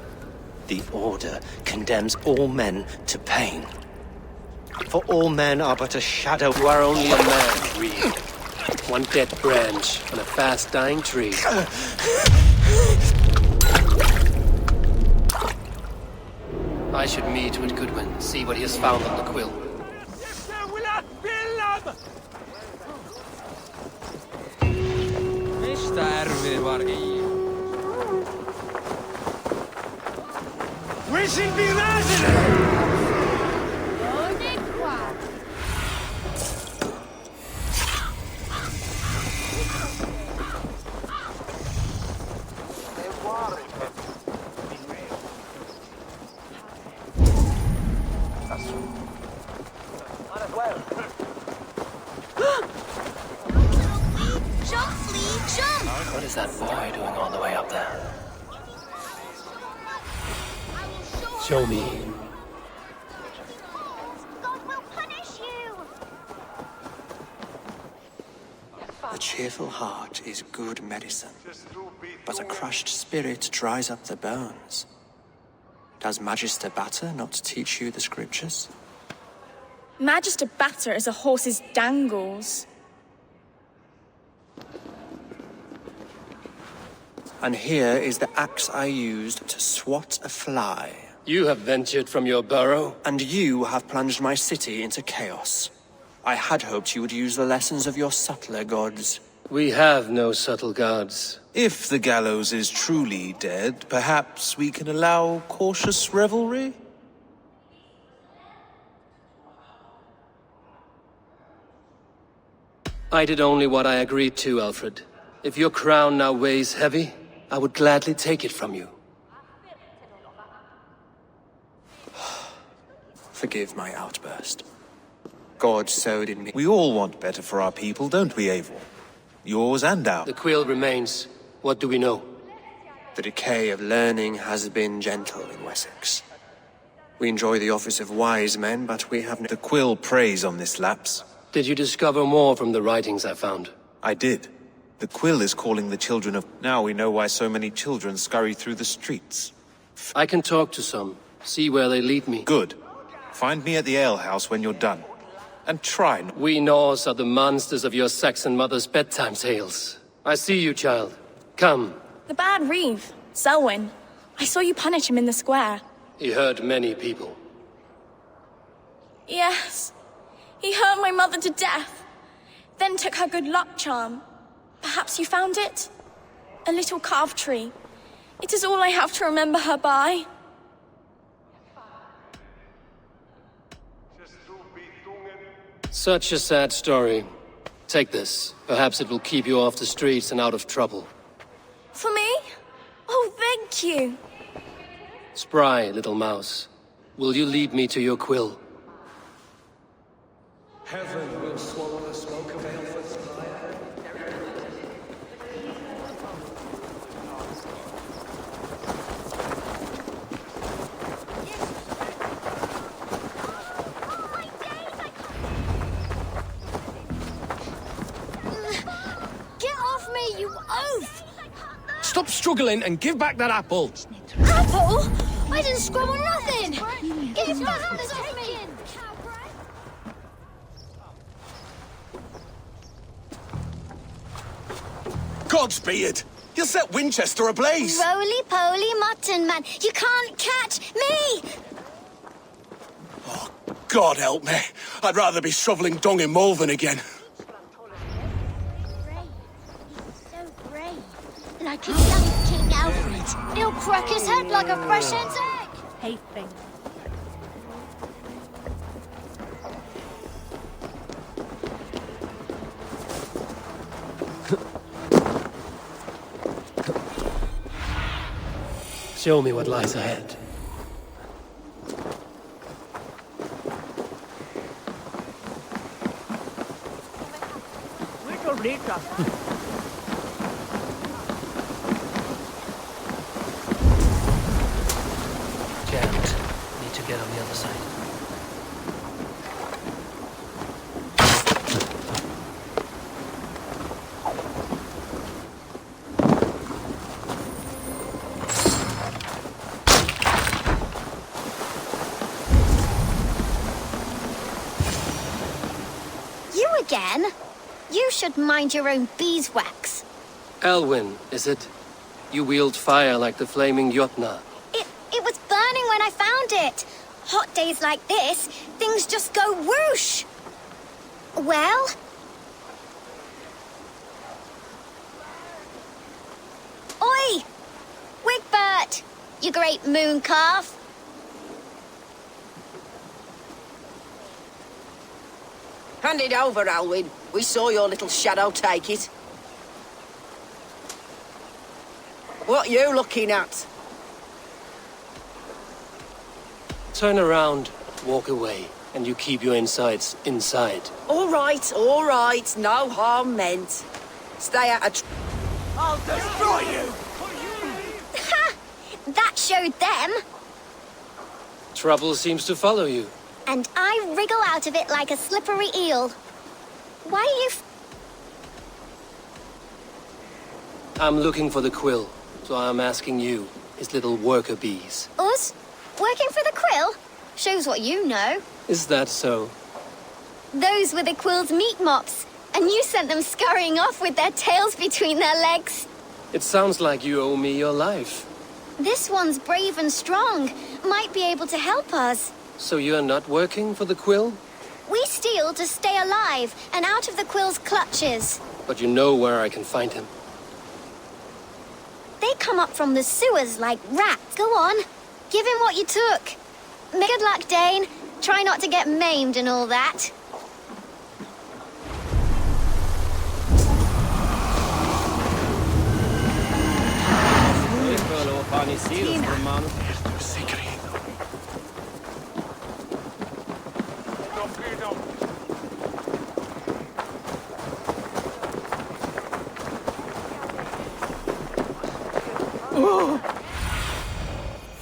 The Order condemns all men to pain. For all men are but a shadow. You are only a man, Reed. One dead branch on a fast-dying tree. I should meet with Goodwin, see what he has found on the quill. Wishing be resident! What is that going all the way up there? Show me. God will punish you! A cheerful heart is good medicine, but a crushed spirit dries up the bones. Does Magister Batter not teach you the scriptures? Magister Batter is a horse's dangles. And here is the axe I used to swat a fly. You have ventured from your burrow? And you have plunged my city into chaos. I had hoped you would use the lessons of your subtler gods. We have no subtle gods. If the gallows is truly dead, perhaps we can allow cautious revelry? I did only what I agreed to, Alfred. If your crown now weighs heavy, I would gladly take it from you. Forgive my outburst. God sowed in me. We all want better for our people, don't we, Eivor? Yours and ours. The quill remains. What do we know? The decay of learning has been gentle in Wessex. We enjoy the office of wise men, but we have no... The quill preys on this lapse. Did you discover more from the writings I found? I did. The quill is calling the children of... Now we know why so many children scurry through the streets. I can talk to some, see where they lead me. Good. Find me at the alehouse when you're done. And try not... We Norse are the monsters of your Saxon mother's bedtime tales. I see you, child. Come. The bad Reeve, Selwyn. I saw you punish him in the square. He hurt many people. Yes. He hurt my mother to death. Then took her good luck charm. Perhaps you found it? A little carved tree. It is all I have to remember her by. Such a sad story. Take this. Perhaps it will keep you off the streets and out of trouble. For me? Oh, thank you. Spry, little mouse. Will you lead me to your quill? Heaven will swallow the smoke of Aelfred's fire. Get off me, you oaf! Stop struggling and give back that apple! Apple? I didn't scrub on nothing! Get your hands off me! Godspeed! You'll set Winchester ablaze! Roly-poly mutton man, you can't catch me! Oh, God help me. I'd rather be shoveling dung in Malvern again. So brave. Like a young King Alfred. He'll crack his head like a fresh hen's egg. Hate things. Show me what lies ahead. Jammed. Need to get on the other side. You again? You should mind your own beeswax. Elwyn, is it? You wield fire like the flaming Jotnar. It was burning when I found it. Hot days like this, things just go whoosh. Well? Oi! Wigbert! You great moon calf. Hand it over, Alwyn. We saw your little shadow take it. What you looking at? Turn around, walk away, and you keep your insides inside. All right, no harm meant. Stay out of... I'll destroy you! showed them. Trouble seems to follow you. And I wriggle out of it like a slippery eel. Why are you... I'm looking for the quill, so I'm asking you, his little worker bees. Us? Working for the quill? Shows what you know. Is that so? Those were the quill's meat mops, and you sent them scurrying off with their tails between their legs. It sounds like you owe me your life. This one's brave and strong. Might be able to help us. So you're not working for the quill? We steal to stay alive and out of the quill's clutches. But you know where I can find him. They come up from the sewers like rats. Go on. Give him what you took. Good luck, Dane. Try not to get maimed and all that.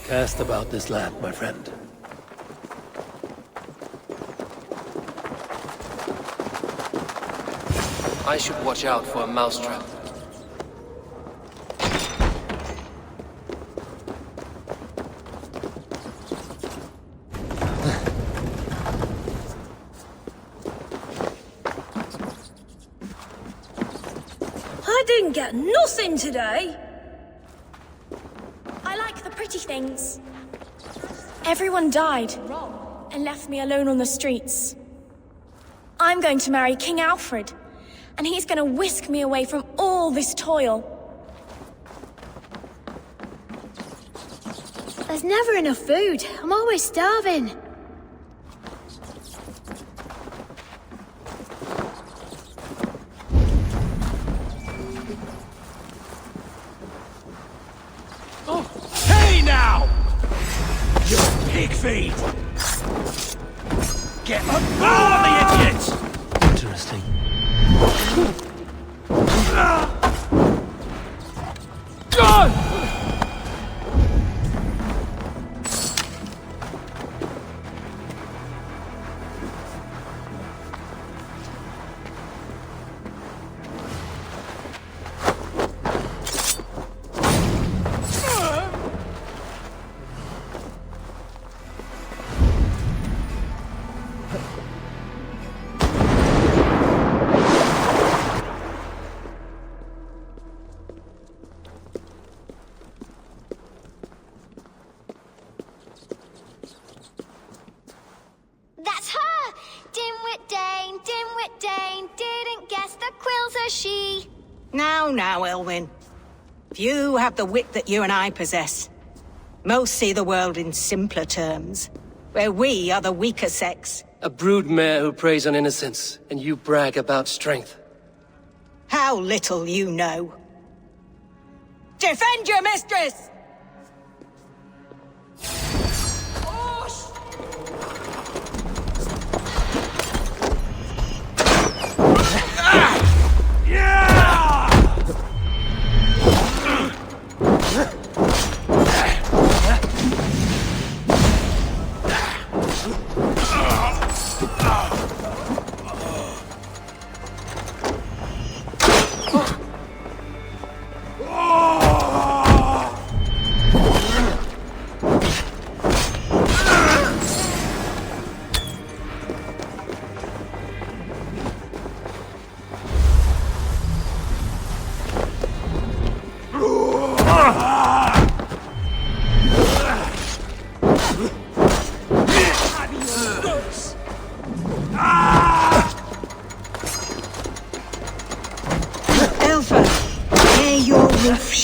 Cast about this land, my friend. I should watch out for a mousetrap. I didn't get nothing today. I like the pretty things. Everyone died and left me alone on the streets. I'm going to marry King Alfred, and he's going to whisk me away from all this toil. There's never enough food. I'm always starving. Hey now! You pig feed! Get a bow on the idiots! Interesting. That's her! Dimwit Dane, didn't guess the quill's a she. Now, Elwyn. Few have the wit that you and I possess. Most see the world in simpler terms, where we are the weaker sex. A broodmare who preys on innocence, and you brag about strength. How little you know. Defend your mistress!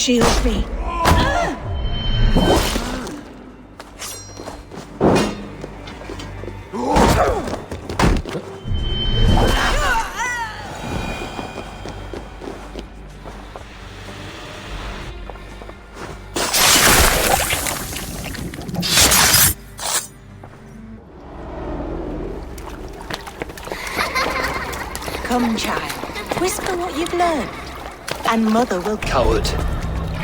Shield me. Come, child. Whisper what you've learned, and Mother will... Coward.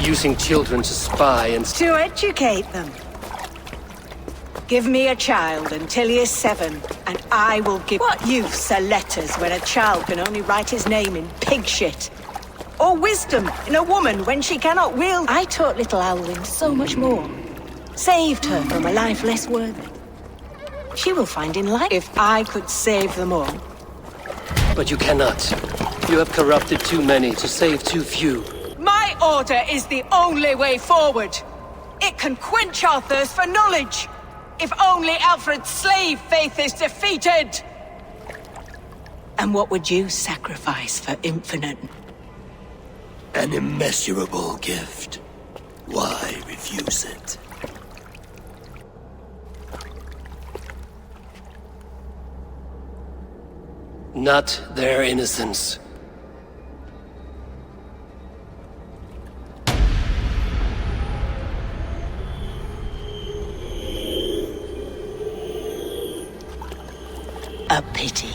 using children to spy and... To educate them. Give me a child until he is 7, and I will give... What use are letters when a child can only write his name in pig shit? Or wisdom in a woman when she cannot wield... I taught little Alwyn so much more. Saved her from a life less worthy. She will find in life if I could save them all. But you cannot. You have corrupted too many to save too few. My order is the only way forward. It can quench our thirst for knowledge. If only Alfred's slave faith is defeated. And what would you sacrifice for infinite? An immeasurable gift. Why refuse it? Not their innocence. A pity.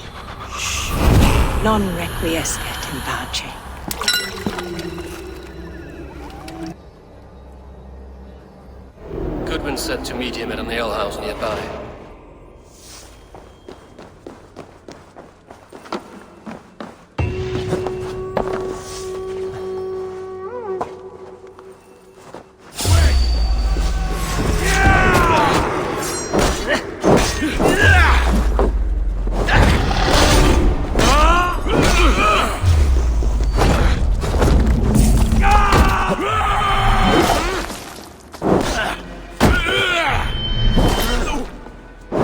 Non requiescat in pace. Goodwin said to meet him at an alehouse nearby.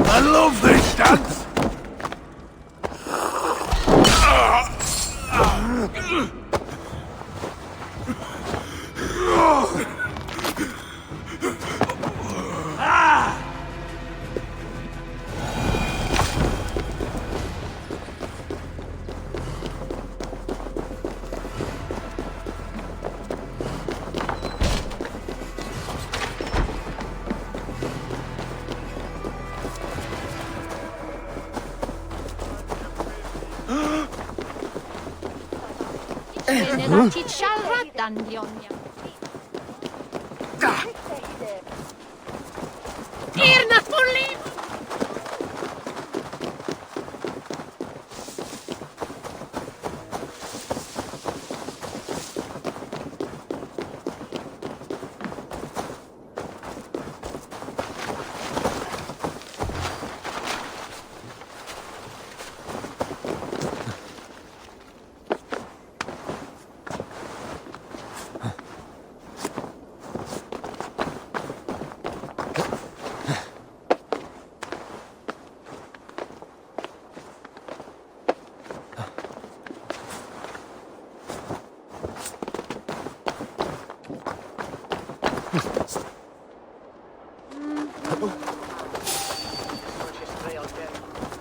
I love this dance!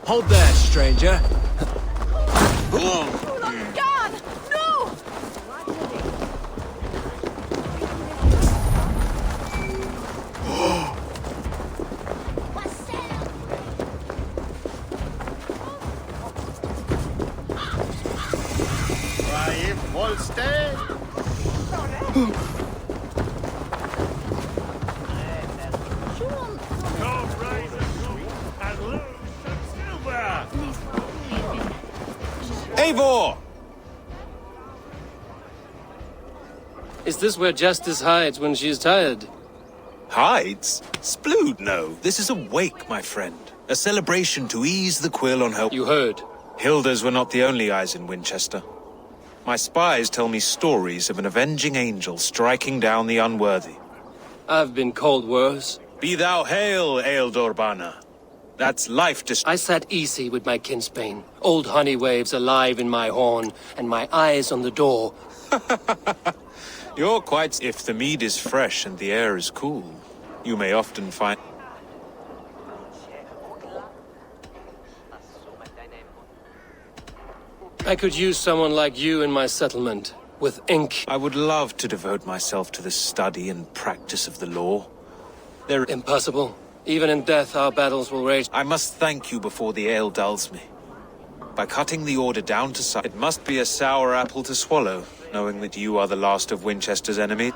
Hold there, stranger. Eivor! Is this where Justice hides when she is tired? Hides? Splood, no. This is a wake, my friend. A celebration to ease the quill on her... You heard. Hilda's were not the only eyes in Winchester. My spies tell me stories of an avenging angel striking down the unworthy. I've been called worse. Be thou hail, Ealdor Bana. That's life I sat easy with my kinsbane. Old honey waves alive in my horn, and my eyes on the door. You're quite... If the mead is fresh and the air is cool, you may often find... I could use someone like you in my settlement, with ink. I would love to devote myself to the study and practice of the law. They're... Impossible. Even in death, our battles will rage. I must thank you before the ale dulls me. By cutting the order down to size, it must be a sour apple to swallow, knowing that you are the last of Winchester's enemies.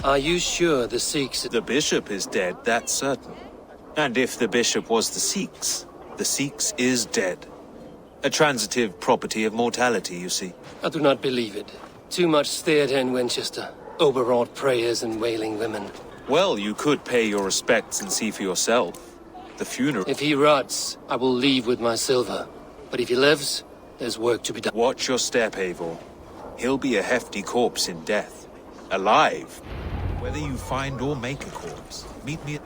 Are you sure the Sikhs... The bishop is dead, that's certain. And if the bishop was the Sikhs is dead. A transitive property of mortality, you see. I do not believe it. Too much theatre in Winchester. Overwrought prayers and wailing women. Well, you could pay your respects and see for yourself. The funeral... If he rots, I will leave with my silver. But if he lives, there's work to be done. Watch your step, Eivor. He'll be a hefty corpse in death. Alive. Whether you find or make a corpse, meet me at...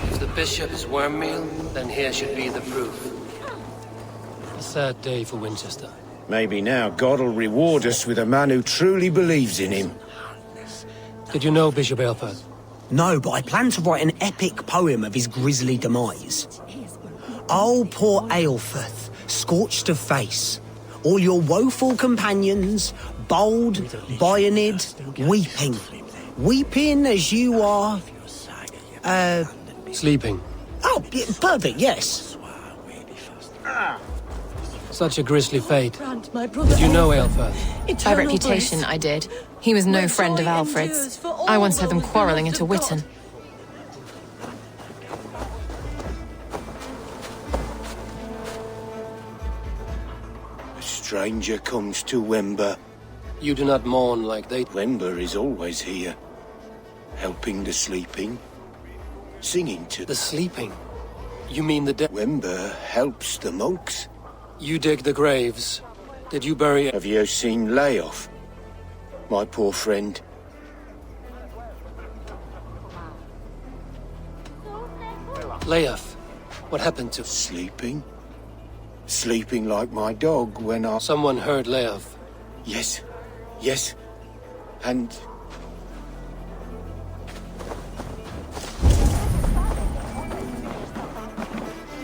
If the bishop is worm meal, then here should be the proof. A sad day for Winchester. Maybe now God will reward us with a man who truly believes in him. Did you know Bishop Aelfirth? No, but I plan to write an epic poem of his grisly demise. Oh, poor Aelfirth, scorched of face. All your woeful companions, bold, Bionid, weeping. Weeping as you are... Sleeping. Oh, yeah, perfect, yes. Such a grisly fate. Did you know Aelfirth? By reputation, I did. He was no friend of Alfred's. I once heard them quarrelling at a Witten. A stranger comes to Wember. You do not mourn like they... Wember is always here, helping the sleeping, singing to... The sleeping? You mean the dead? Wember helps the monks. You dig the graves. Did you bury... Have you seen Layoff? My poor friend. Leof, what happened to... Sleeping? Sleeping like my dog when I... Someone heard Leof. Yes. Yes. And...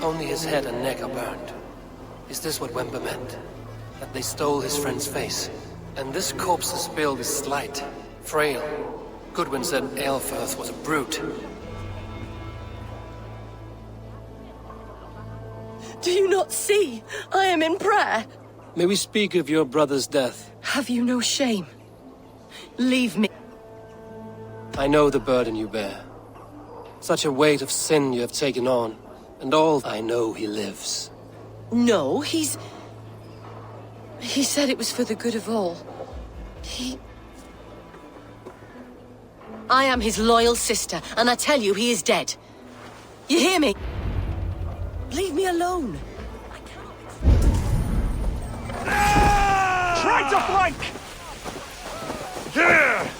Only his head and neck are burned. Is this what Wember meant? That they stole his friend's face? And this corpse's build is slight, frail. Goodwin said Aelfirth was a brute. Do you not see? I am in prayer. May we speak of your brother's death? Have you no shame? Leave me. I know the burden you bear. Such a weight of sin you have taken on. And all I know he lives. No, He said it was for the good of all. I am his loyal sister, and I tell you he is dead. You hear me? Leave me alone. Try to flank! Here!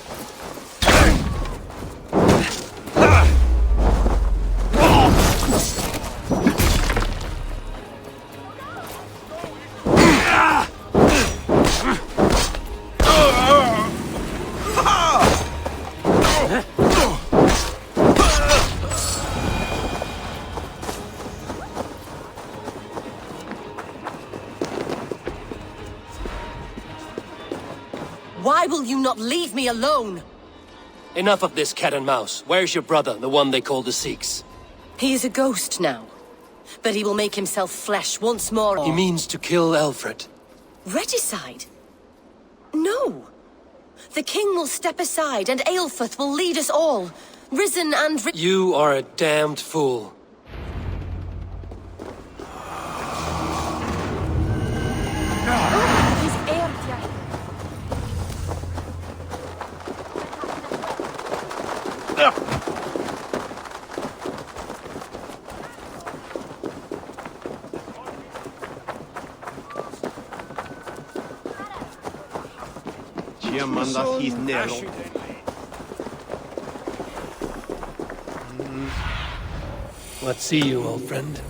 Why will you not leave me alone? Enough of this cat and mouse. Where's your brother, the one they call the Sikhs? He is a ghost now. But he will make himself flesh once more. He means to kill Alfred. Regicide? No. The king will step aside and Aelfirth will lead us all. Risen and... You are a damned fool. What see you, old friend?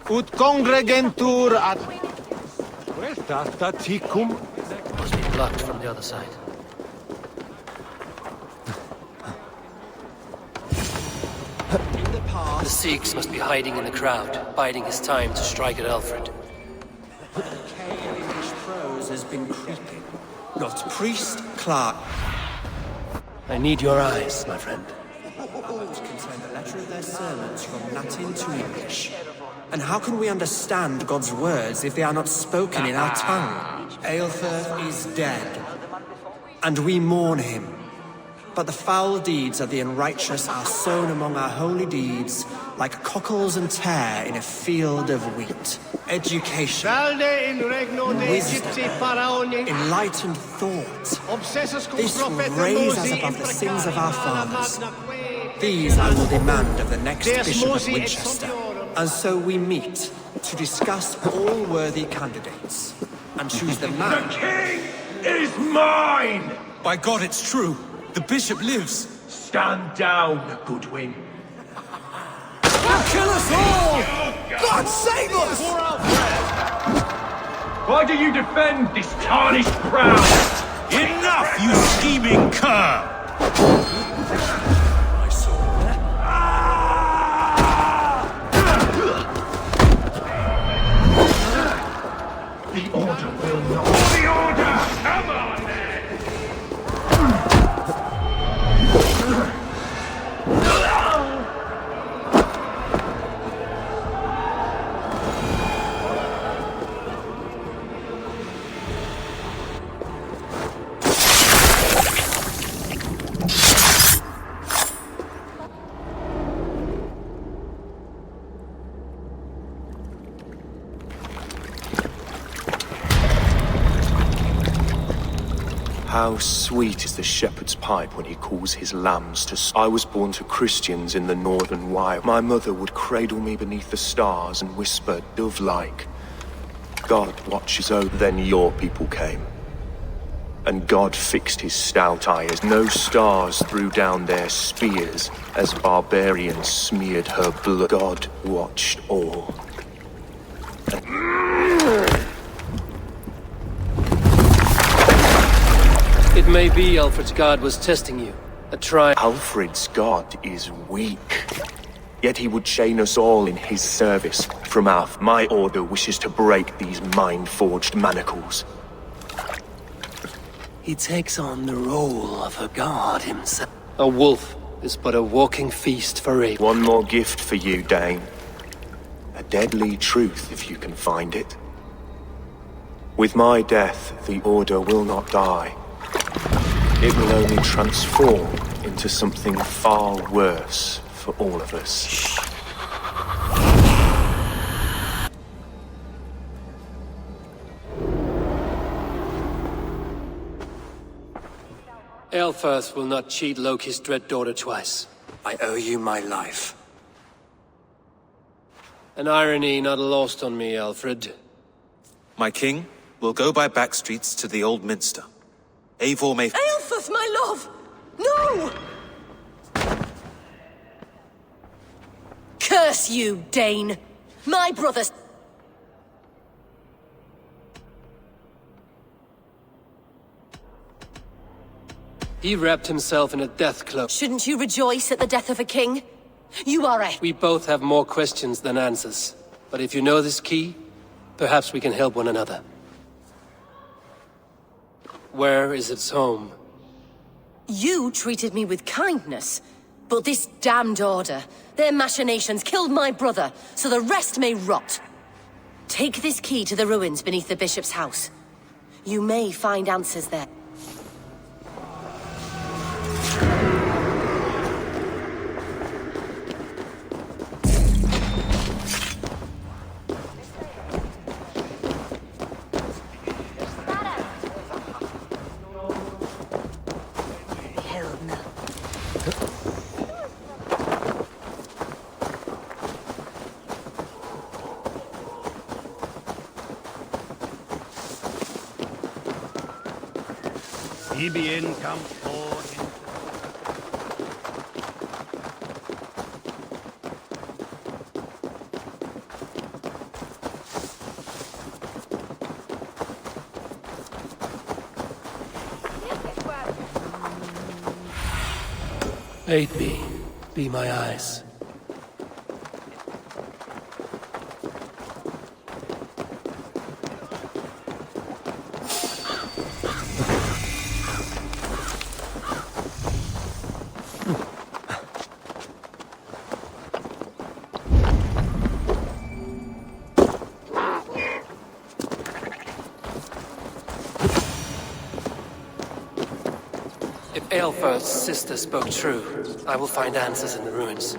Ut congregentur ad... Must be blocked from the other side. The Sikhs must be hiding in the crowd, biding his time to strike at Alfred. English prose has been creeping. Not priest, clerk. I need your eyes, my friend. Can send a letter of their sermons from Latin to English. And how can we understand God's words if they are not spoken in our tongue? Aelfirth is dead, and we mourn him. But the foul deeds of the unrighteous are sown among our holy deeds, like cockles and tare in a field of wheat. Education, wisdom, enlightened thought. This will raise us above the sins of our fathers. These I will demand of the next Bishop of Winchester. And so we meet to discuss all worthy candidates and choose the man. The king is mine! By God, it's true. The bishop lives. Stand down, Goodwin. They'll kill us all! God save us! Why do you defend this tarnished crown? Enough, you scheming cur! The order will not. The order! Come on, then! How sweet is the shepherd's pipe when he calls his lambs to... I was born to Christians in the northern wild. My mother would cradle me beneath the stars and whisper, dove-like, God watches over. Then your people came. And God fixed his stout eyes. No stars threw down their spears as barbarians smeared her blood. God watched all. It may be Alfred's god was testing you. A try. Alfred's god is weak. Yet he would chain us all in his service. From our... My order wishes to break these mind-forged manacles. He takes on the role of a god himself. A wolf is but a walking feast for rape. One more gift for you, Dane. A deadly truth, if you can find it. With my death, the Order will not die. It will only transform into something far worse for all of us. Aelfirth will not cheat Loki's dread daughter twice. I owe you my life. An irony not lost on me, Alfred. My king will go by back streets to the old minster. Eivor may... Aelfirth, my love! No! Curse you, Dane! My brother's... He wrapped himself in a death cloak. Shouldn't you rejoice at the death of a king? You are a... We both have more questions than answers. But if you know this key, perhaps we can help one another. Where is its home? You treated me with kindness. But this damned Order, their machinations killed my brother, so the rest may rot. Take this key to the ruins beneath the bishop's house. You may find answers there. Libyen camp more in... Aid me. Be my eyes. If Aelfirth's sister spoke true, I will find answers in the ruins.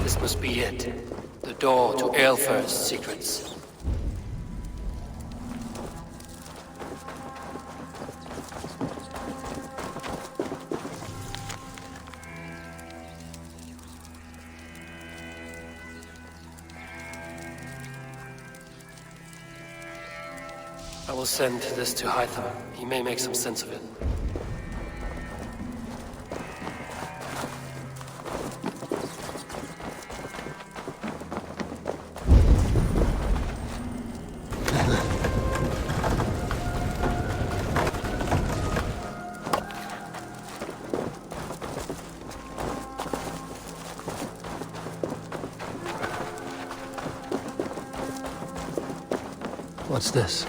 This must be it. The door to Aelfirth's secrets. I will send this to Hytham. He may make some sense of it. What's this?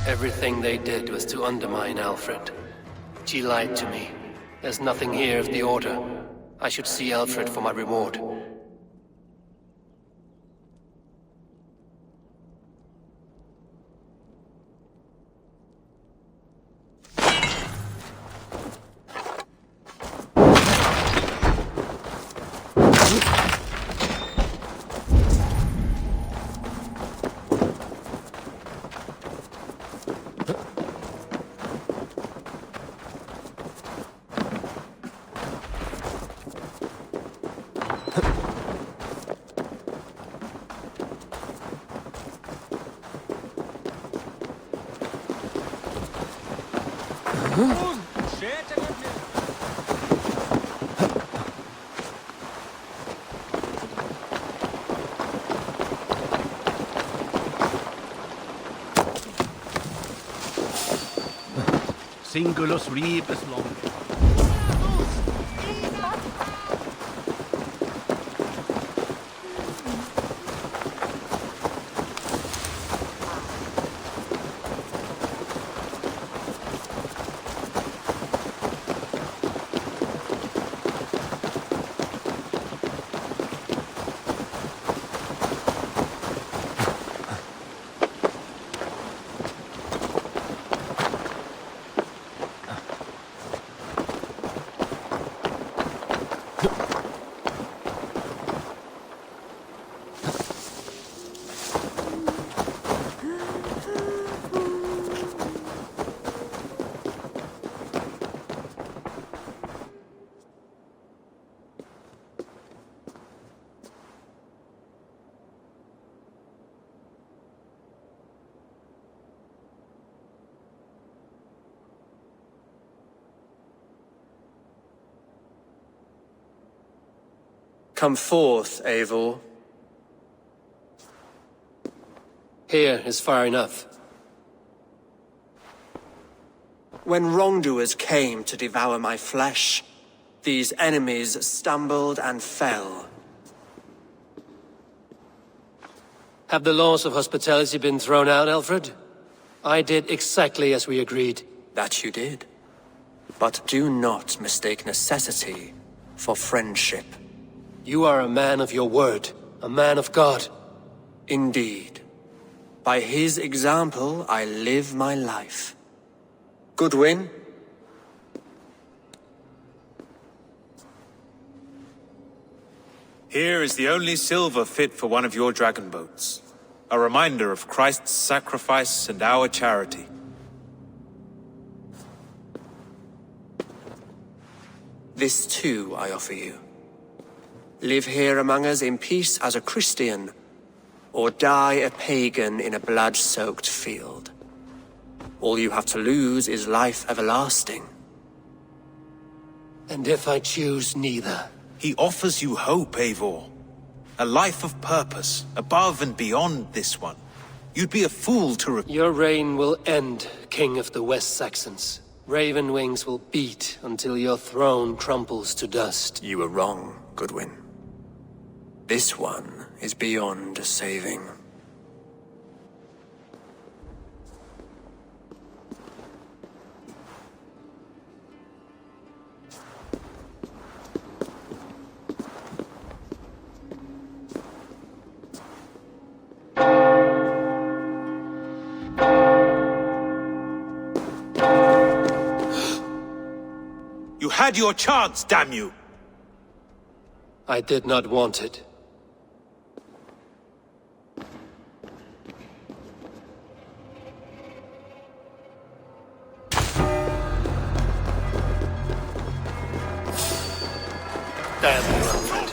Everything they did was to undermine Alfred. She lied to me. There's nothing here of the Order. I should see Alfred for my reward. Singulus rebus longe. Come forth, Eivor. Here is far enough. When wrongdoers came to devour my flesh, these enemies stumbled and fell. Have the laws of hospitality been thrown out, Alfred? I did exactly as we agreed. That you did. But do not mistake necessity for friendship. You are a man of your word, a man of God. Indeed. By his example, I live my life. Goodwin? Here is the only silver fit for one of your dragon boats. A reminder of Christ's sacrifice and our charity. This too I offer you. Live here among us in peace as a Christian, or die a pagan in a blood-soaked field. All you have to lose is life everlasting. And if I choose neither? He offers you hope, Eivor. A life of purpose, above and beyond this one. You'd be a fool to Your reign will end, King of the West Saxons. Raven wings will beat until your throne crumples to dust. You were wrong, Goodwin. This one is beyond saving. You had your chance, damn you! I did not want it. Damn you, Alfred.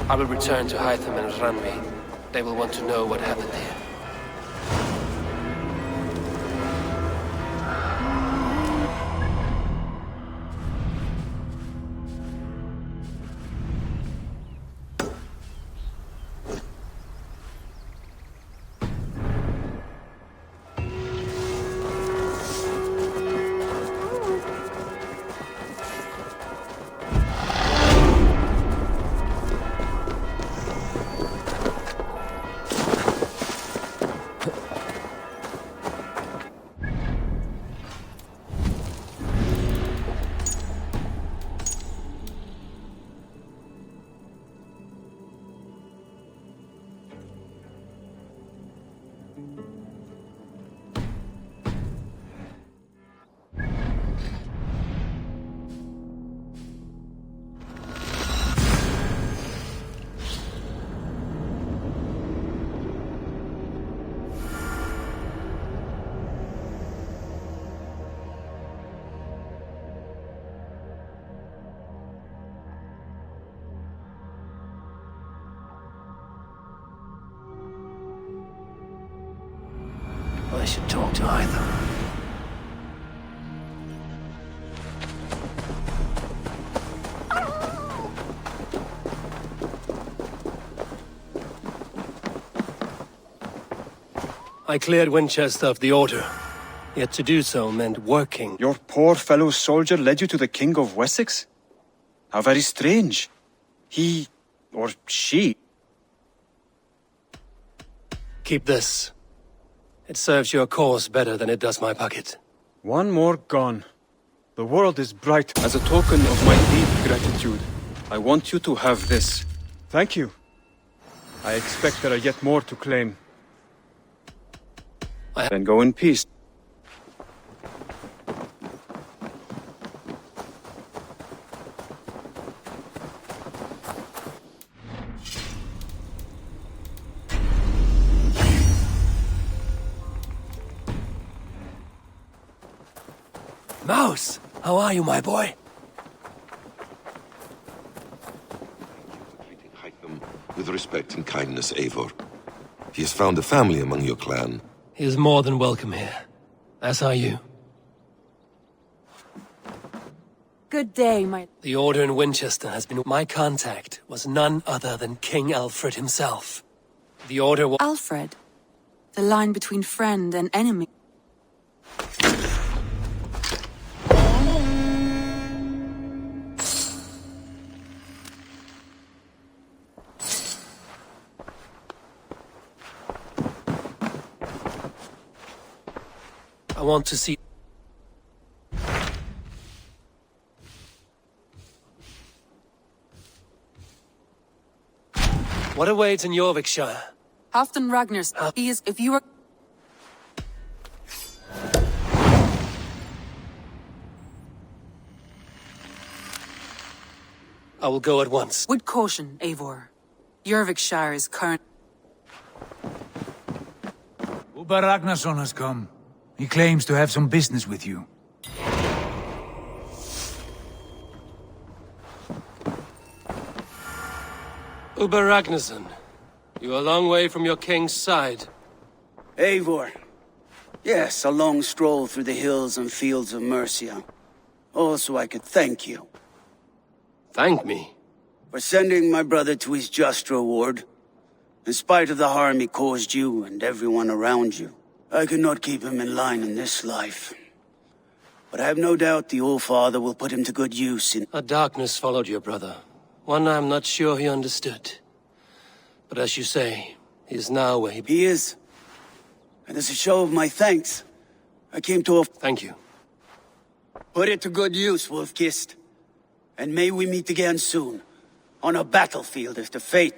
I will return to Hytham and Ranvi. They will want to know what happened here. I should talk to either. I cleared Winchester of the Order. Yet to do so meant working. Your poor fellow soldier led you to the King of Wessex? How very strange. He... or she... Keep this. It serves your cause better than it does my pocket. One more gone. The world is bright. As a token of my deep gratitude, I want you to have this. Thank you. I expect there are yet more to claim. Then go in peace. Mouse! How are you, my boy? With respect and kindness, Eivor. He has found a family among your clan. He is more than welcome here. As are you. Good day, my... The Order in Winchester has been... My contact was none other than King Alfred himself. The Order was... Alfred? The line between friend and enemy. I want to see... What awaits in Yorkshire? Halfdan Ragnar's... He is... If you are... I will go at once. With caution, Eivor. Yorkshire is current... Uber Ragnarsson has come. He claims to have some business with you. Uber Ragnarsson, you are a long way from your king's side. Eivor. Yes, a long stroll through the hills and fields of Mercia. Also, I could thank you. Thank me? For sending my brother to his just reward. In spite of the harm he caused you and everyone around you. I could not keep him in line in this life. But I have no doubt the Old Father will put him to good use in... A darkness followed your brother. One I'm not sure he understood. But as you say, he is now where he... He is. And as a show of my thanks, I came to offer... Thank you. Put it to good use, Wolf-Kissed. And may we meet again soon. On a battlefield if the fate...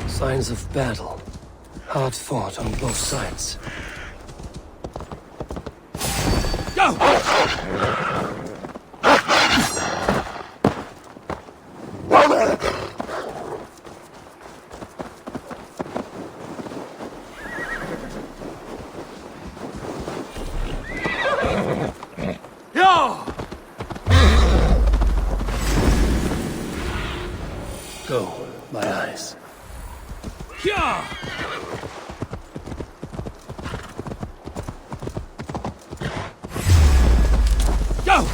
Signs of battle. Hard fought on both sides. Go! Go, my eyes. Go!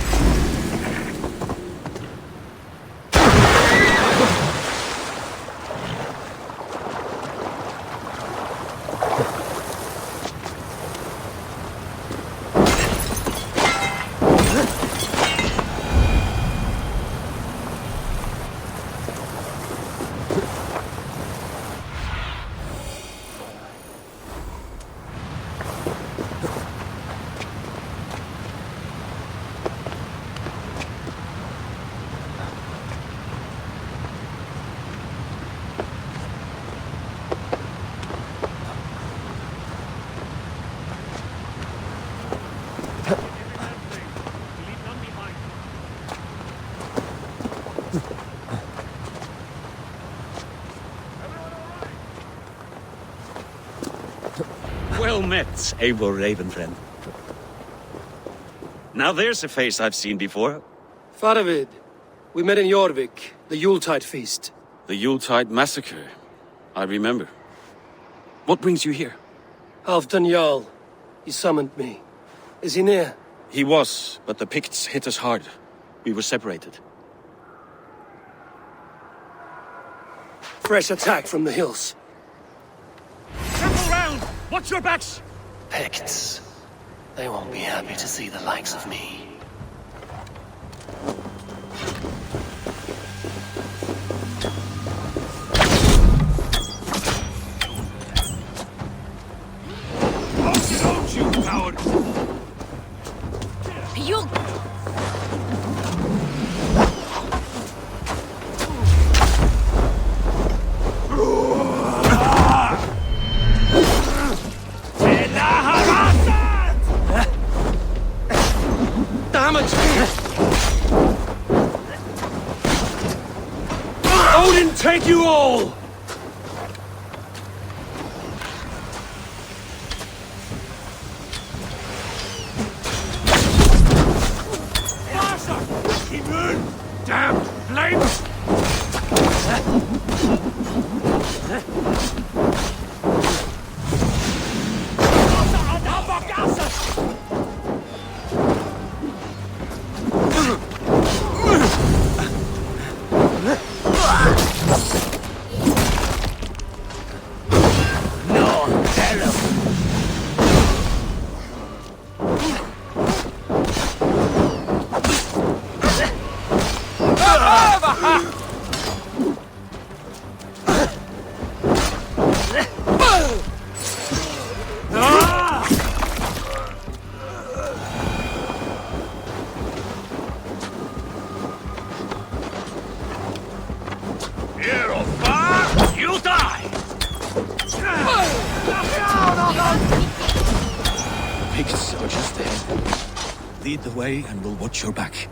Well met, Eivor Ravenfriend. Now there's a face I've seen before. Faravid, we met in Jorvik, the Yuletide feast. The Yuletide massacre. I remember. What brings you here? Halfdan Jarl. He summoned me. Is he near? He was, but the Picts hit us hard. We were separated. Fresh attack from the hills. Circle round! Watch your backs! Picts. They won't be happy to see the likes of me. Don't you, coward! You... Odin take you all! Damn flames! Picked soldiers there. Lead the way and we'll watch your back.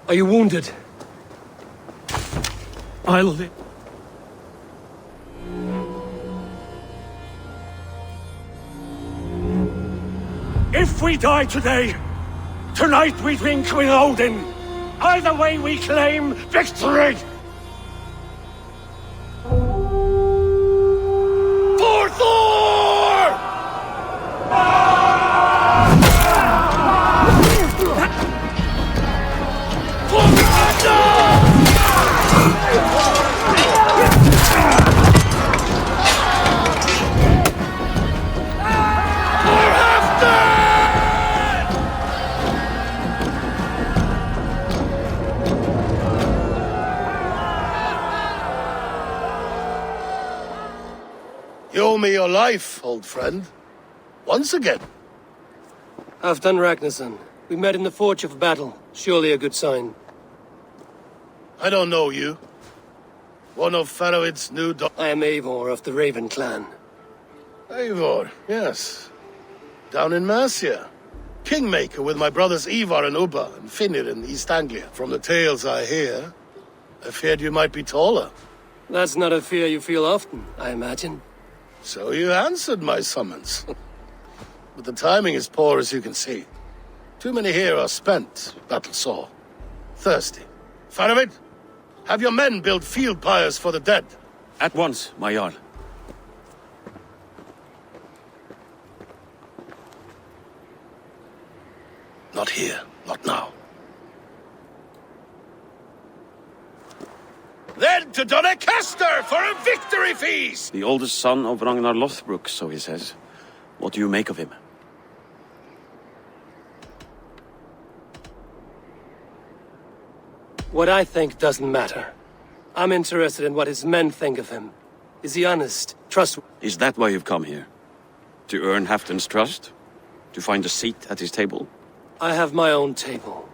Are you wounded? I'll live. If we die today, tonight we drink with Odin. Either way we claim victory! For Thor! For You owe me your life, old friend. Once again. Halfdan Ragnarsson. We met in the Forge of Battle. Surely a good sign. I don't know you. One of Faroid's new I am Eivor of the Raven clan. Eivor, yes. Down in Mercia. Kingmaker with my brothers Ivar and Ubba and Finnir in East Anglia. From the tales I hear, I feared you might be taller. That's not a fear you feel often, I imagine. So you answered my summons. But the timing is poor, as you can see. Too many here are spent, battle sore. Thirsty. Faramid, have your men build field pyres for the dead. At once, my Jarl. Not here, not now. Then to Doncaster for a victory feast! The oldest son of Ragnar Lothbrok, so he says. What do you make of him? What I think doesn't matter. I'm interested in what his men think of him. Is he honest, trustworthy? Is that why you've come here? To earn Halfdan's trust? To find a seat at his table? I have my own table.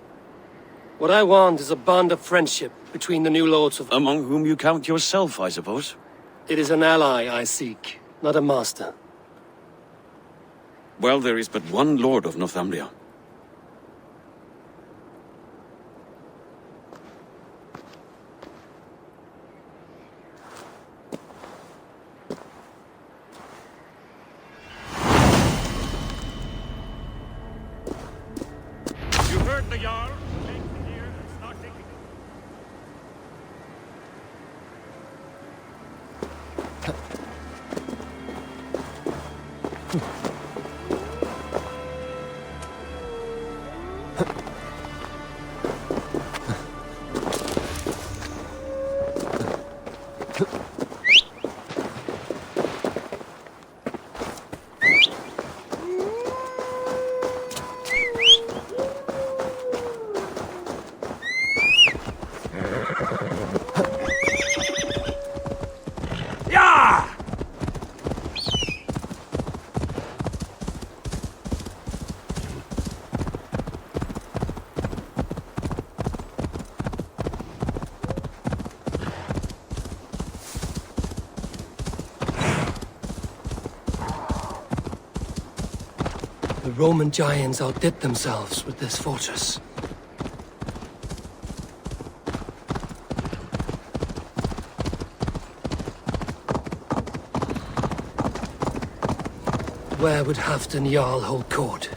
What I want is a bond of friendship between the new lords of... Among whom you count yourself, I suppose? It is an ally I seek, not a master. Well, there is but one lord of Northumbria. You heard the Jarl? Take the gear and start taking The Roman giants outdid themselves with this fortress. Where would Halfdan Jarl hold court?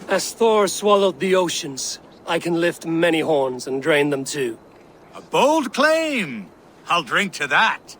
As Thor swallowed the oceans, I can lift many horns and drain them too. A bold claim! I'll drink to that.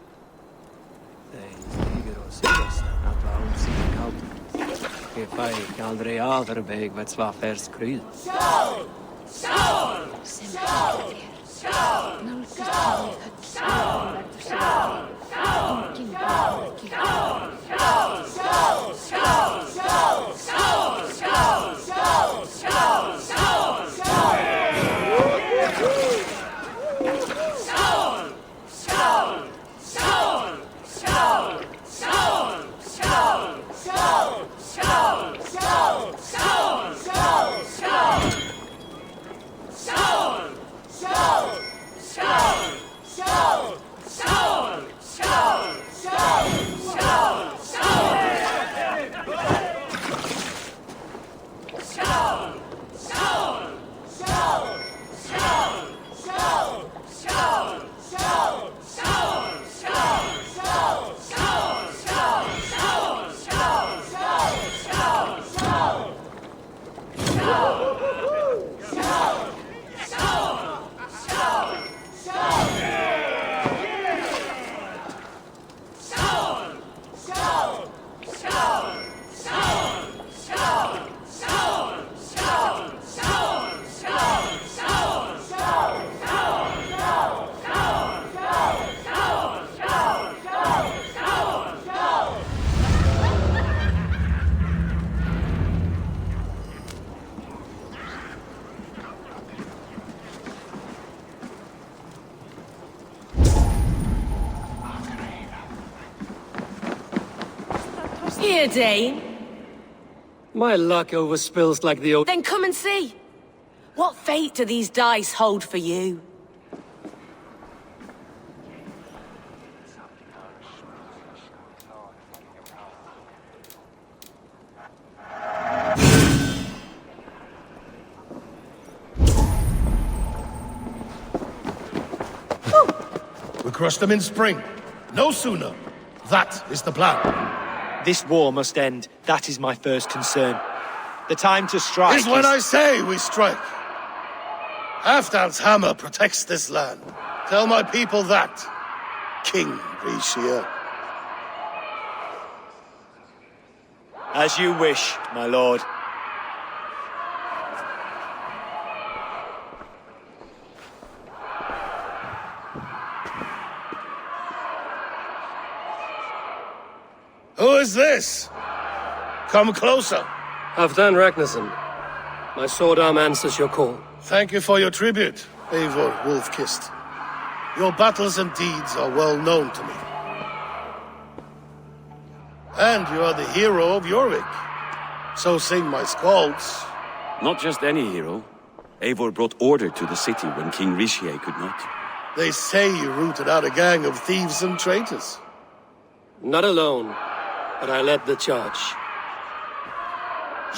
Here, Dane. My luck overspills like the old. Then come and see. What fate do these dice hold for you? We crush them in spring. No sooner. That is the plan. This war must end. That is my first concern. The time to strike is when I say we strike. Halfdan's hammer protects this land. Tell my people that, King Rishia. As you wish, my lord. Who is this? Come closer. Halfdan Ragnarsson. My sword arm answers your call. Thank you for your tribute, Eivor Wolf-Kissed. Your battles and deeds are well known to me. And you are the hero of Jorvik. So sing my skalds. Not just any hero. Eivor brought order to the city when King Rishie could not. They say you rooted out a gang of thieves and traitors. Not alone, but I led the charge.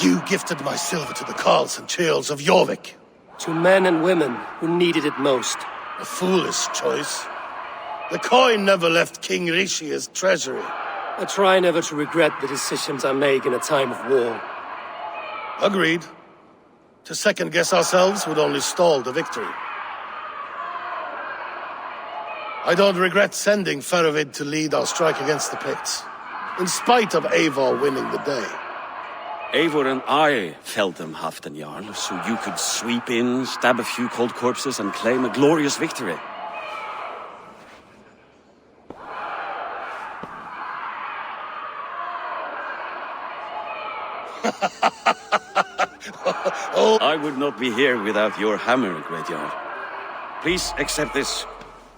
You gifted my silver to the carls and churls of Jorvik. To men and women who needed it most. A foolish choice. The coin never left King Rishia's treasury. I try never to regret the decisions I make in a time of war. Agreed. To second-guess ourselves would only stall the victory. I don't regret sending Faravid to lead our strike against the Picts, in spite of Eivor winning the day. Eivor and I felled them, Halfdan Jarl, so you could sweep in, stab a few cold corpses, and claim a glorious victory. Oh, I would not be here without your hammer, Great Jarl. Please accept this,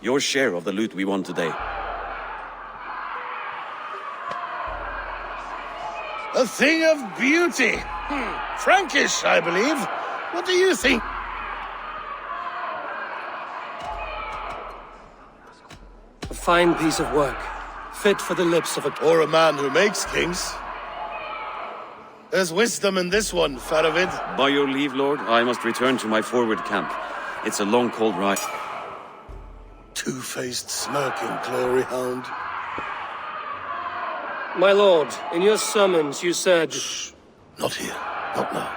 your share of the loot we won today. A thing of beauty. Frankish, I believe. What do you think? A fine piece of work, fit for the lips of a... Or a man who makes kings. There's wisdom in this one, Faravid. By your leave, Lord, I must return to my forward camp. It's a long, cold ride. Two-faced, smirking glory hound. My lord, in your summons you said... Shh. Not here. Not now.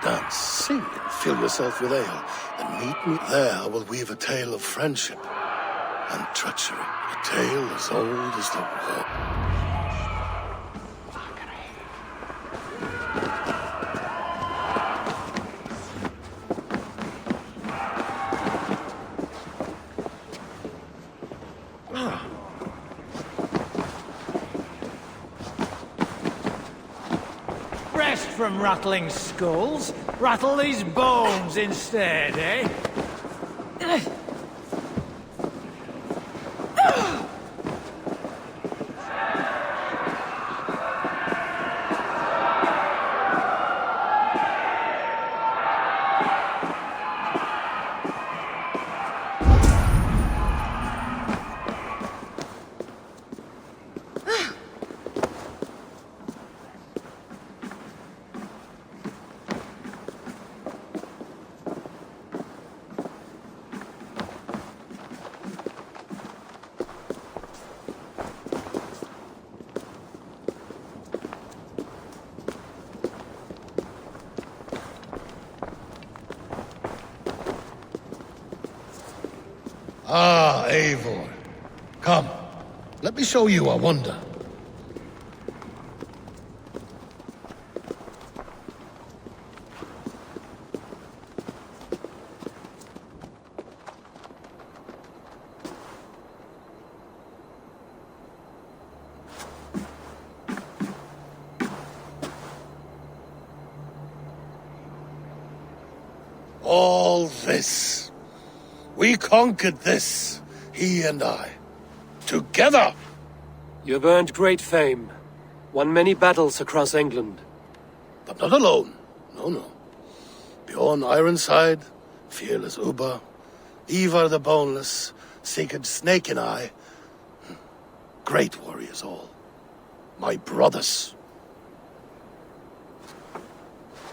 Dance, sing, and fill yourself with ale. And meet me there. I will weave a tale of friendship and treachery. A tale as old as the world. Rest from rattling skulls. Rattle these bones instead, eh? Ah, Eivor. Come, let me show you a wonder. All this. We conquered this, he and I. Together! You have earned great fame. Won many battles across England. But not alone. No, no. Bjorn Ironside, fearless Uber, Ivar the Boneless, Sigurd Snake and I. Great warriors all. My brothers.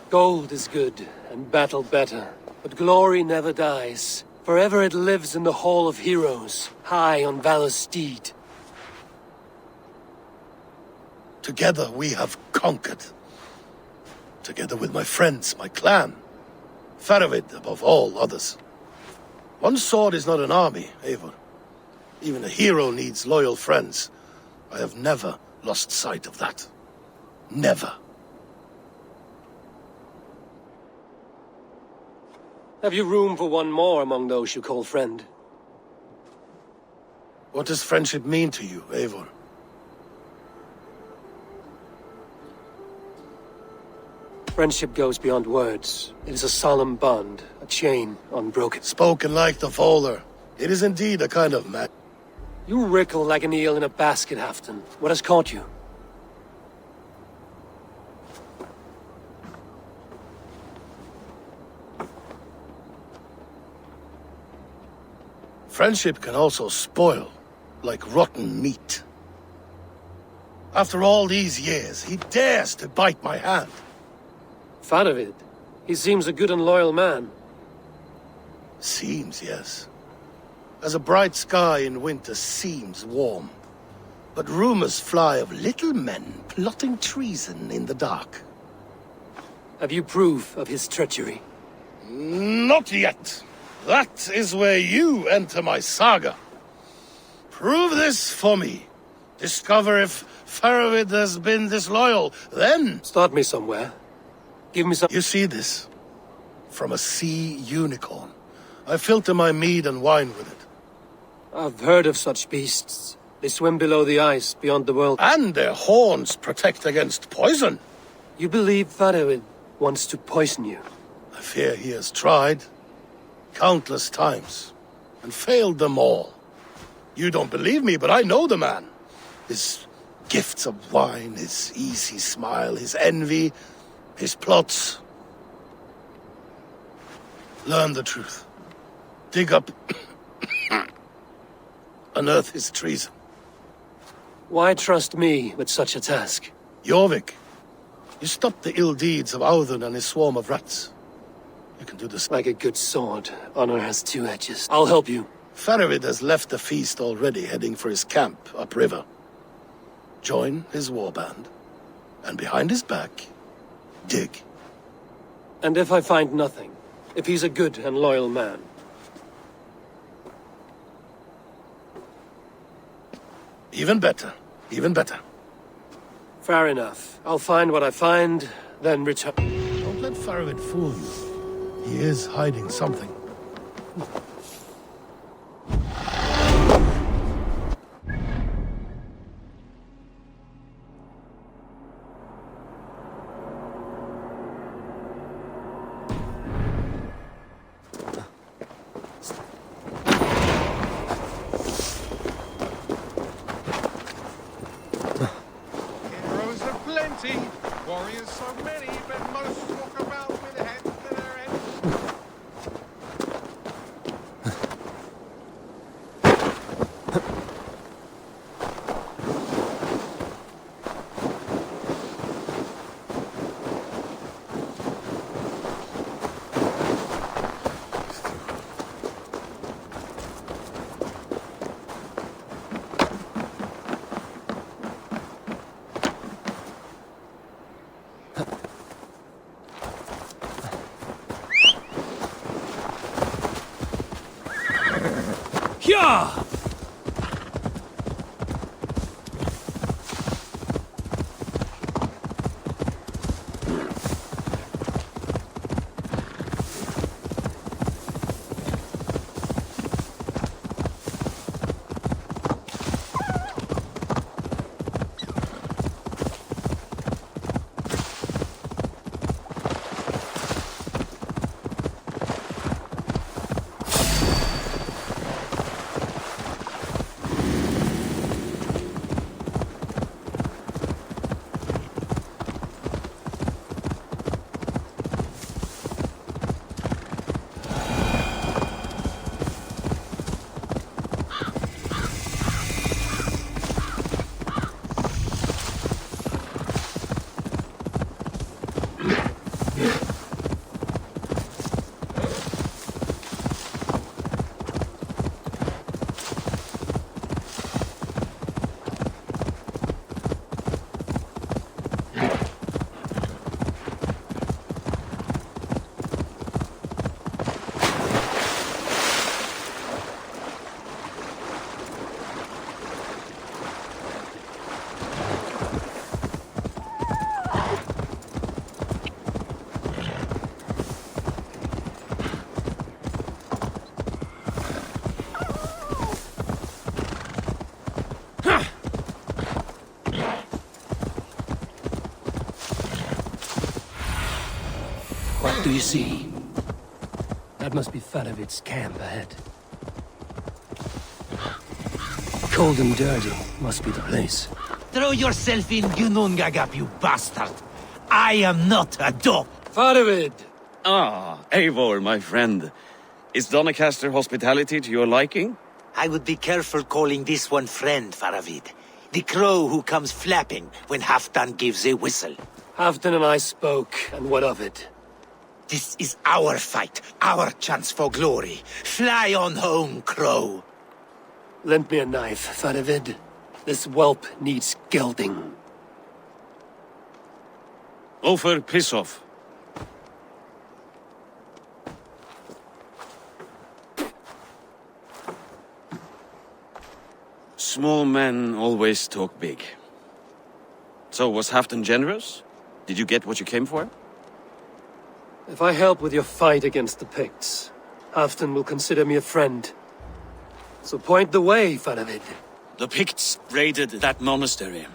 Gold is good, and battle better. But glory never dies. Forever it lives in the Hall of Heroes, high on Valor's steed. Together we have conquered. Together with my friends, my clan. Faravid above all others. One sword is not an army, Eivor. Even a hero needs loyal friends. I have never lost sight of that. Never. Have you room for one more among those you call friend? What does friendship mean to you, Eivor? Friendship goes beyond words. It is a solemn bond, a chain unbroken. Spoken like the Fowler. It is indeed a kind of match. You wrinkle like an eel in a basket, Halfton. What has caught you? Friendship can also spoil, like rotten meat. After all these years, he dares to bite my hand. Faravid. He seems a good and loyal man. Seems, yes. As a bright sky in winter seems warm. But rumors fly of little men plotting treason in the dark. Have you proof of his treachery? Not yet. That is where you enter my saga. Prove this for me. Discover if Faravid has been disloyal, then... Start me somewhere. Give me some... You see this? From a sea unicorn. I filter my mead and wine with it. I've heard of such beasts. They swim below the ice, beyond the world. And their horns protect against poison. You believe Faravid wants to poison you. I fear he has tried countless times and failed them all. You don't believe me, but I know the man. His gifts of wine, his easy smile, his envy, his plots. Learn the truth. Dig up, unearth his treason. Why trust me with such a task? Jorvik, you stopped the ill deeds of Audun and his swarm of rats. You can do this. Like a good sword, honor has two edges. I'll help you. Faravid has left the feast already, heading for his camp upriver. Join his warband, and behind his back, dig. And if I find nothing? If he's a good and loyal man? Even better. Even better. Fair enough. I'll find what I find, then return. Don't let Faravid fool you. He is hiding something. Heroes are plenty, warriors so many, but most walk about with heads to their heads. Yeah! What do you see? That must be Faravid's camp ahead. Cold and dirty must be the place. Throw yourself in Gunungagap, you bastard! I am not a dog! Faravid! Ah, Eivor, my friend. Is Doncaster hospitality to your liking? I would be careful calling this one friend, Faravid. The crow who comes flapping when Halfdan gives a whistle. Halfdan and I spoke, and what of it? This is our fight, our chance for glory. Fly on home, crow. Lend me a knife, Faravid. This whelp needs gelding. Ofer, piss off. Small men always talk big. So, was Halfdan generous? Did you get what you came for? If I help with your fight against the Picts, Halfdan will consider me a friend. So point the way, Faravid. The Picts raided that monastery.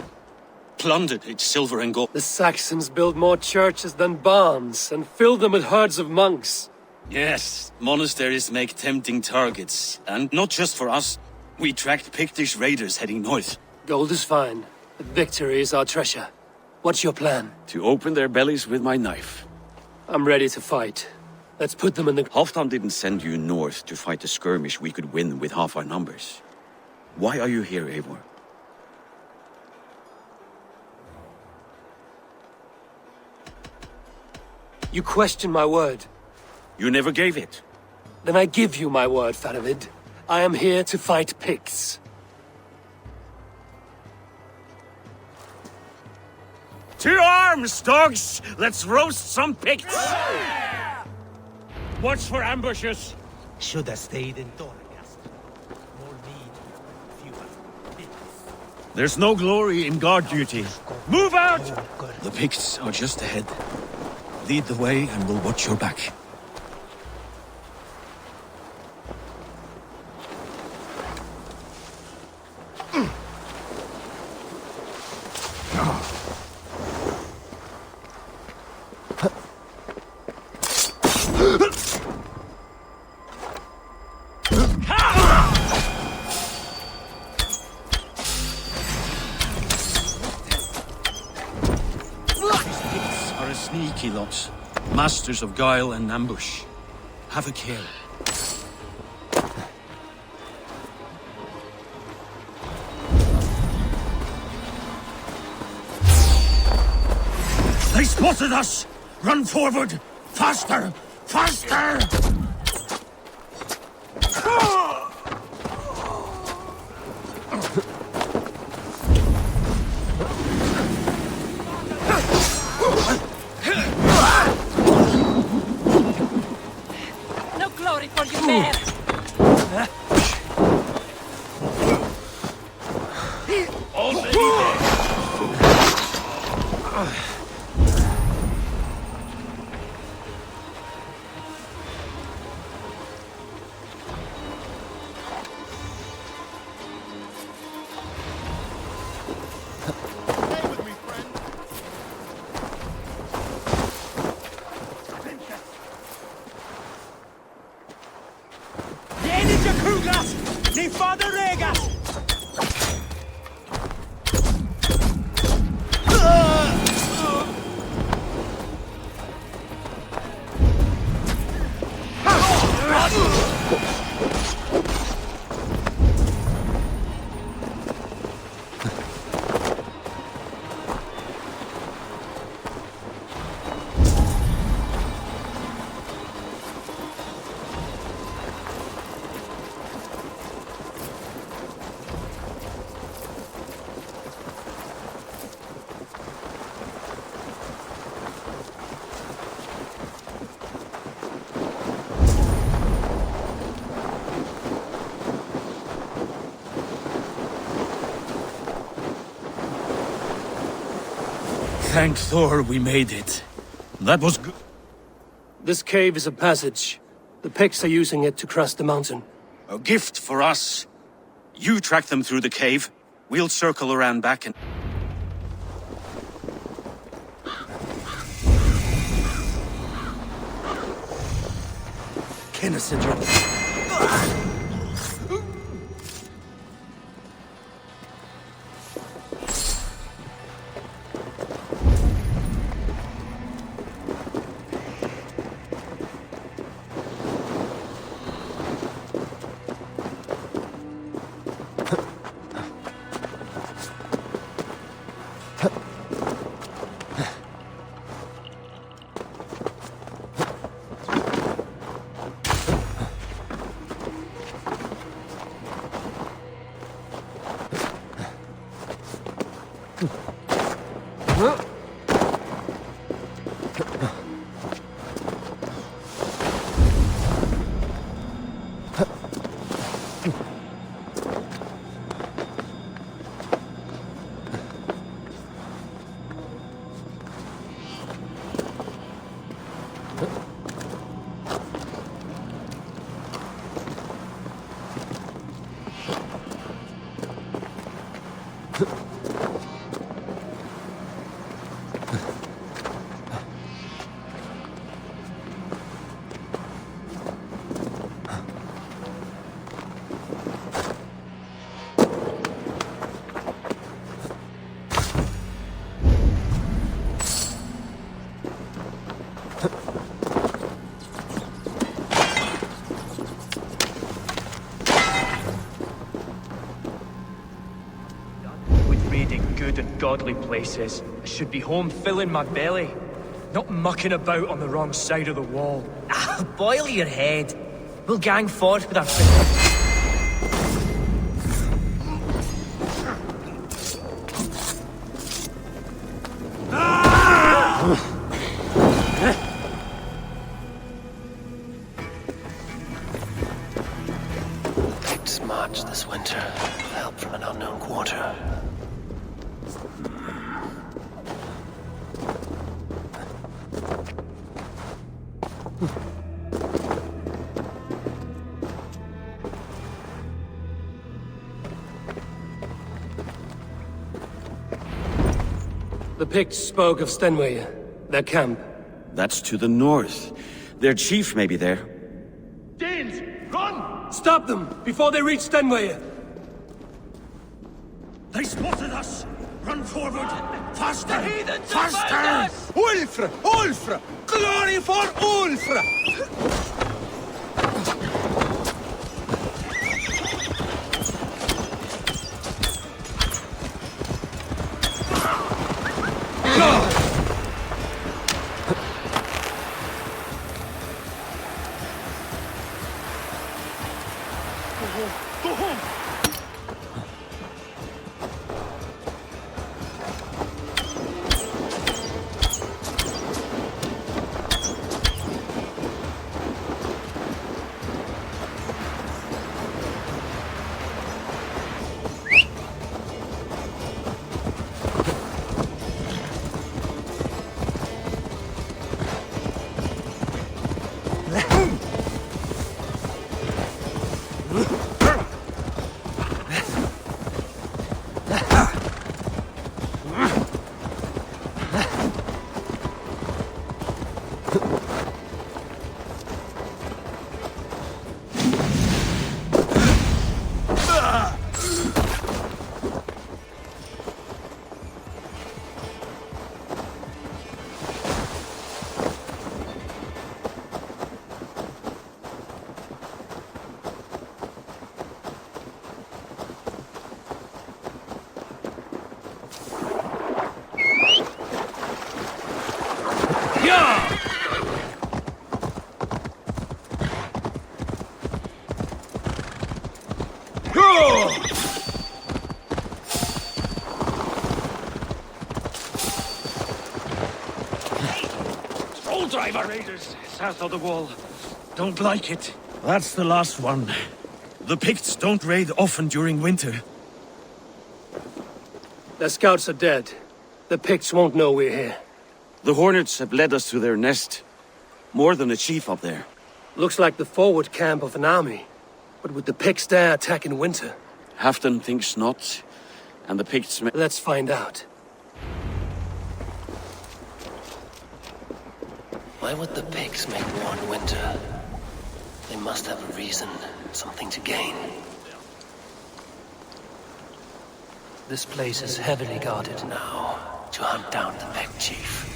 plundered its silver and gold. The Saxons built more churches than barns and filled them with herds of monks. Yes, monasteries make tempting targets. And not just for us. We tracked Pictish raiders heading north. Gold is fine, but victory is our treasure. What's your plan? To open their bellies with my knife. I'm ready to fight. Let's put them in the... Halfdan didn't send you north to fight a skirmish we could win with half our numbers. Why are you here, Eivor? You question my word. You never gave it. Then I give you my word, Faravid. I am here to fight Picts. To arms, dogs! Let's roast some Picts! Watch for ambushes! Should have stayed in Dorgast. More need, fewer. There's no glory in guard duty. Move out! The Picts are just ahead. Lead the way and we'll watch your back. Sneaky lots. Masters of guile and ambush. Have a care. They spotted us! Run forward! Faster! Faster! No glory for you, man! Ni Father Regas! Thank Thor we made it. That was good. This cave is a passage. The Picts are using it to cross the mountain. A gift for us. You track them through the cave. We'll circle around back and... godly places. I should be home filling my belly, not mucking about on the wrong side of the wall. Boil your head. We'll gang forth with our business. Picts march this winter with help from an unknown quarter. The Picts spoke of Stenway, their camp. That's to the north. Their chief may be there. Danes, run! Stop them before they reach Stenway. They spotted us! Run forward! Faster! The heathens Faster! Ulfra! Ulfra! Glory for Ulfra! Go home! Driver raiders south of the wall. Don't like it. That's the last one. The Picts don't raid often during winter. Their scouts are dead. The Picts won't know we're here. The Hornets have led us to their nest. More than a chief up there. Looks like the forward camp of an army. But would the Picts dare attack in winter? Halfdan thinks not. And the Picts may... Let's find out. Why would the Picts make war in winter? They must have a reason, something to gain. This place is heavily guarded now, to hunt down the Pict chief.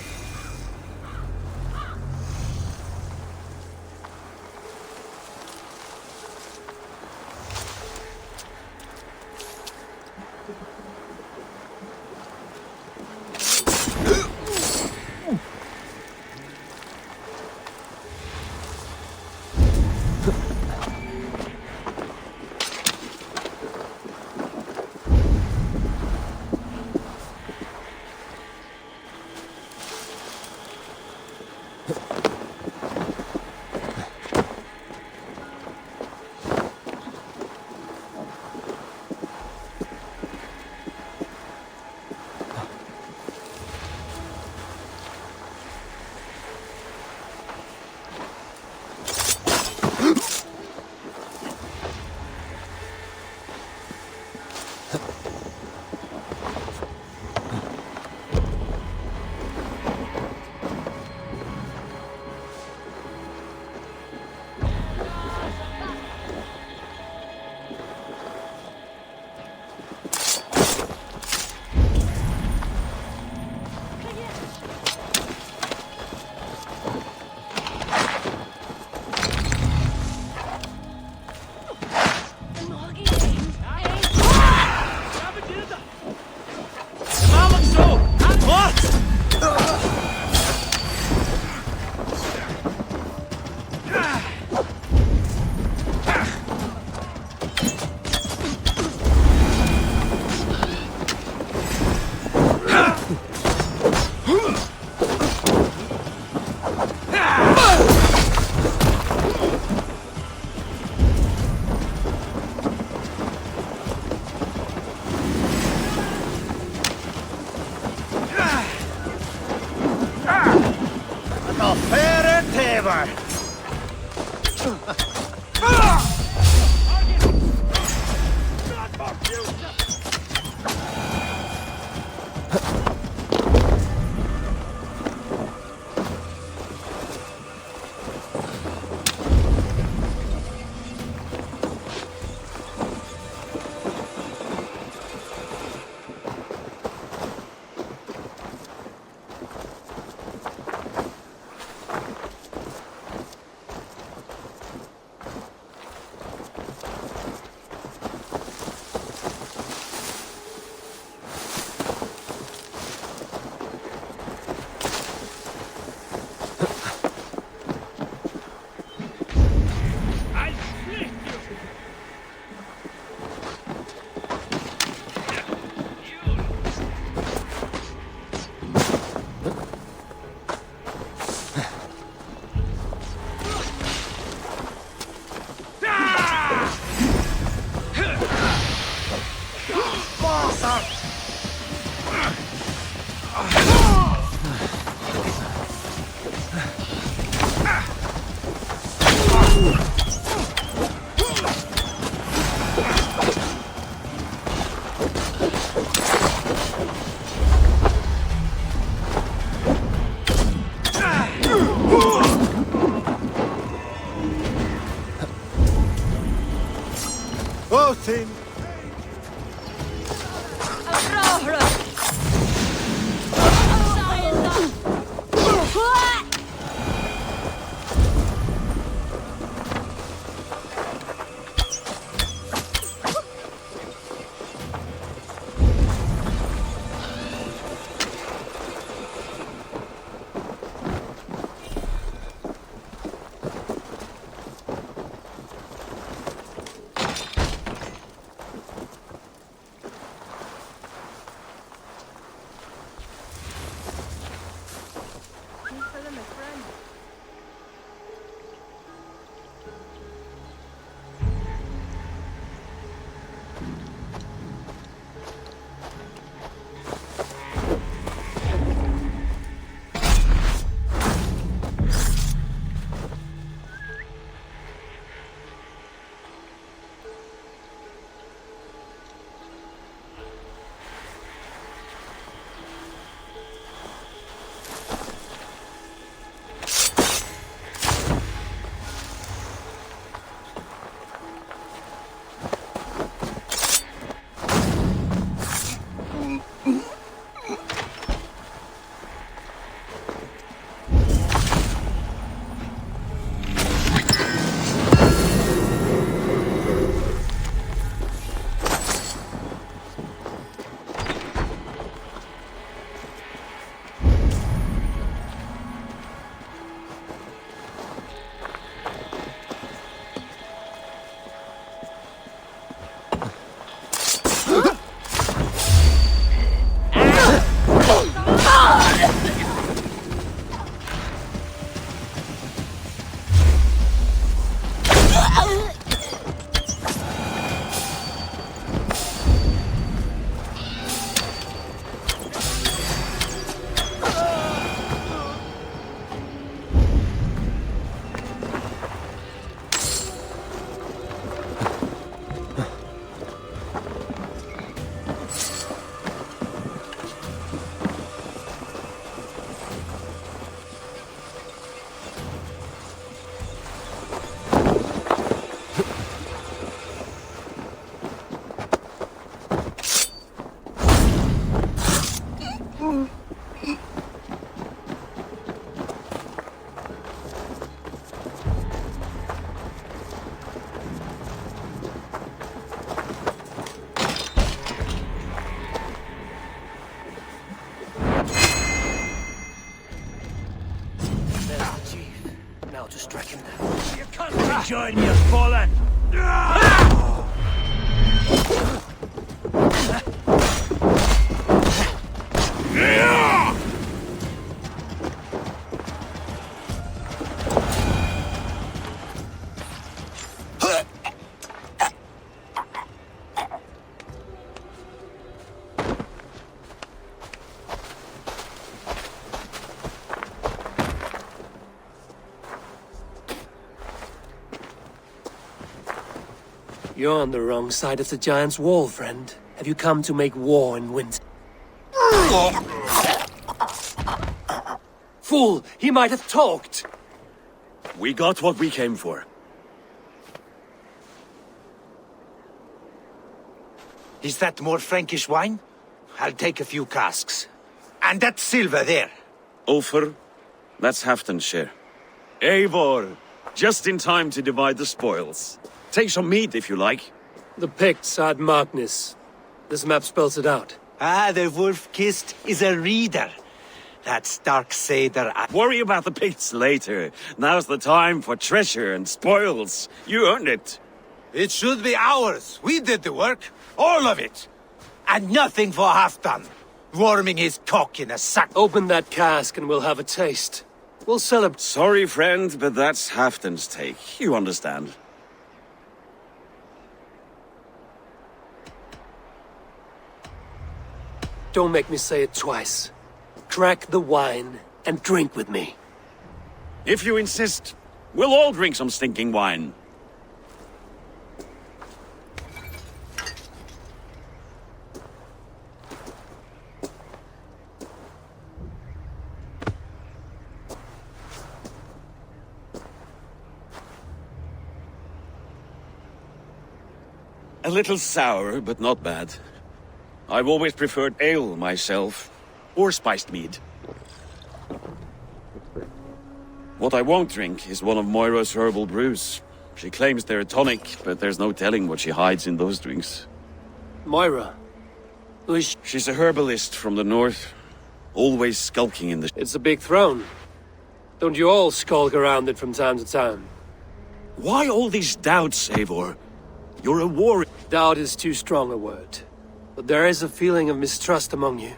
A fair endeavor. Both in. Now to strike him down. You can't join me, fallen! You're on the wrong side of the Giant's Wall, friend. Have you come to make war in winter? Fool! He might have talked! We got what we came for. Is that more Frankish wine? I'll take a few casks. And that silver there. Ulfr, that's Halfdan's share. Eivor, just in time to divide the spoils. Take some meat if you like. The Picts had Magnus. This map spells it out. Ah, the wolf-kissed is a reader. That stark Seder. Worry about the Picts later. Now's the time for treasure and spoils. You earned it. It should be ours. We did the work. All of it. And nothing for Halfdan. Warming his cock in a sack. Open that cask and we'll have a taste. We'll celebrate. Sorry, friend, but that's Halfdan's take. You understand. Don't make me say it twice. Crack the wine and drink with me. If you insist, we'll all drink some stinking wine. A little sour, but not bad. I've always preferred ale myself, or spiced mead. What I won't drink is one of Moira's herbal brews. She claims they're a tonic, but there's no telling what she hides in those drinks. Moira? Who is she? She's a herbalist from the north, always skulking in the... It's a big throne. Don't you all skulk around it from time to time? Why all these doubts, Eivor? You're a warrior. Doubt is too strong a word. But there is a feeling of mistrust among you.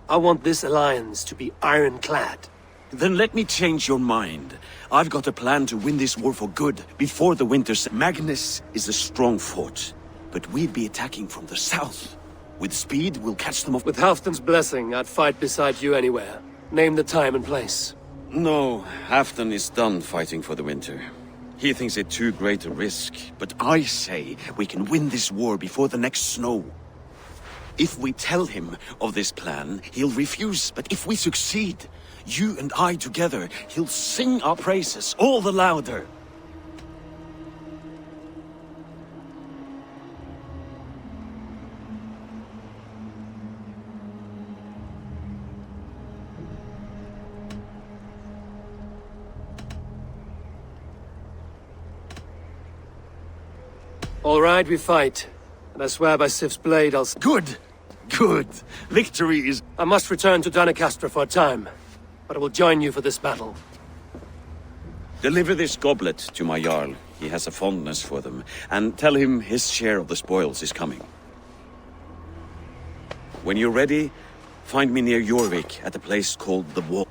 I want this alliance to be ironclad. Then let me change your mind. I've got a plan to win this war for good, before the winter... Magnus is a strong fort, but we'd be attacking from the south. With speed, we'll catch them off... With Halfdan's blessing, I'd fight beside you anywhere. Name the time and place. No, Halfdan is done fighting for the winter. He thinks it too great a risk, but I say we can win this war before the next snow. If we tell him of this plan, he'll refuse, but if we succeed, you and I together, he'll sing our praises all the louder. All right, we fight. And I swear by Sif's blade I'll... Good! Good! Victory is... I must return to Doncaster for a time, but I will join you for this battle. Deliver this goblet to my Jarl. He has a fondness for them. And tell him his share of the spoils is coming. When you're ready, find me near Jorvik at a place called the Wall.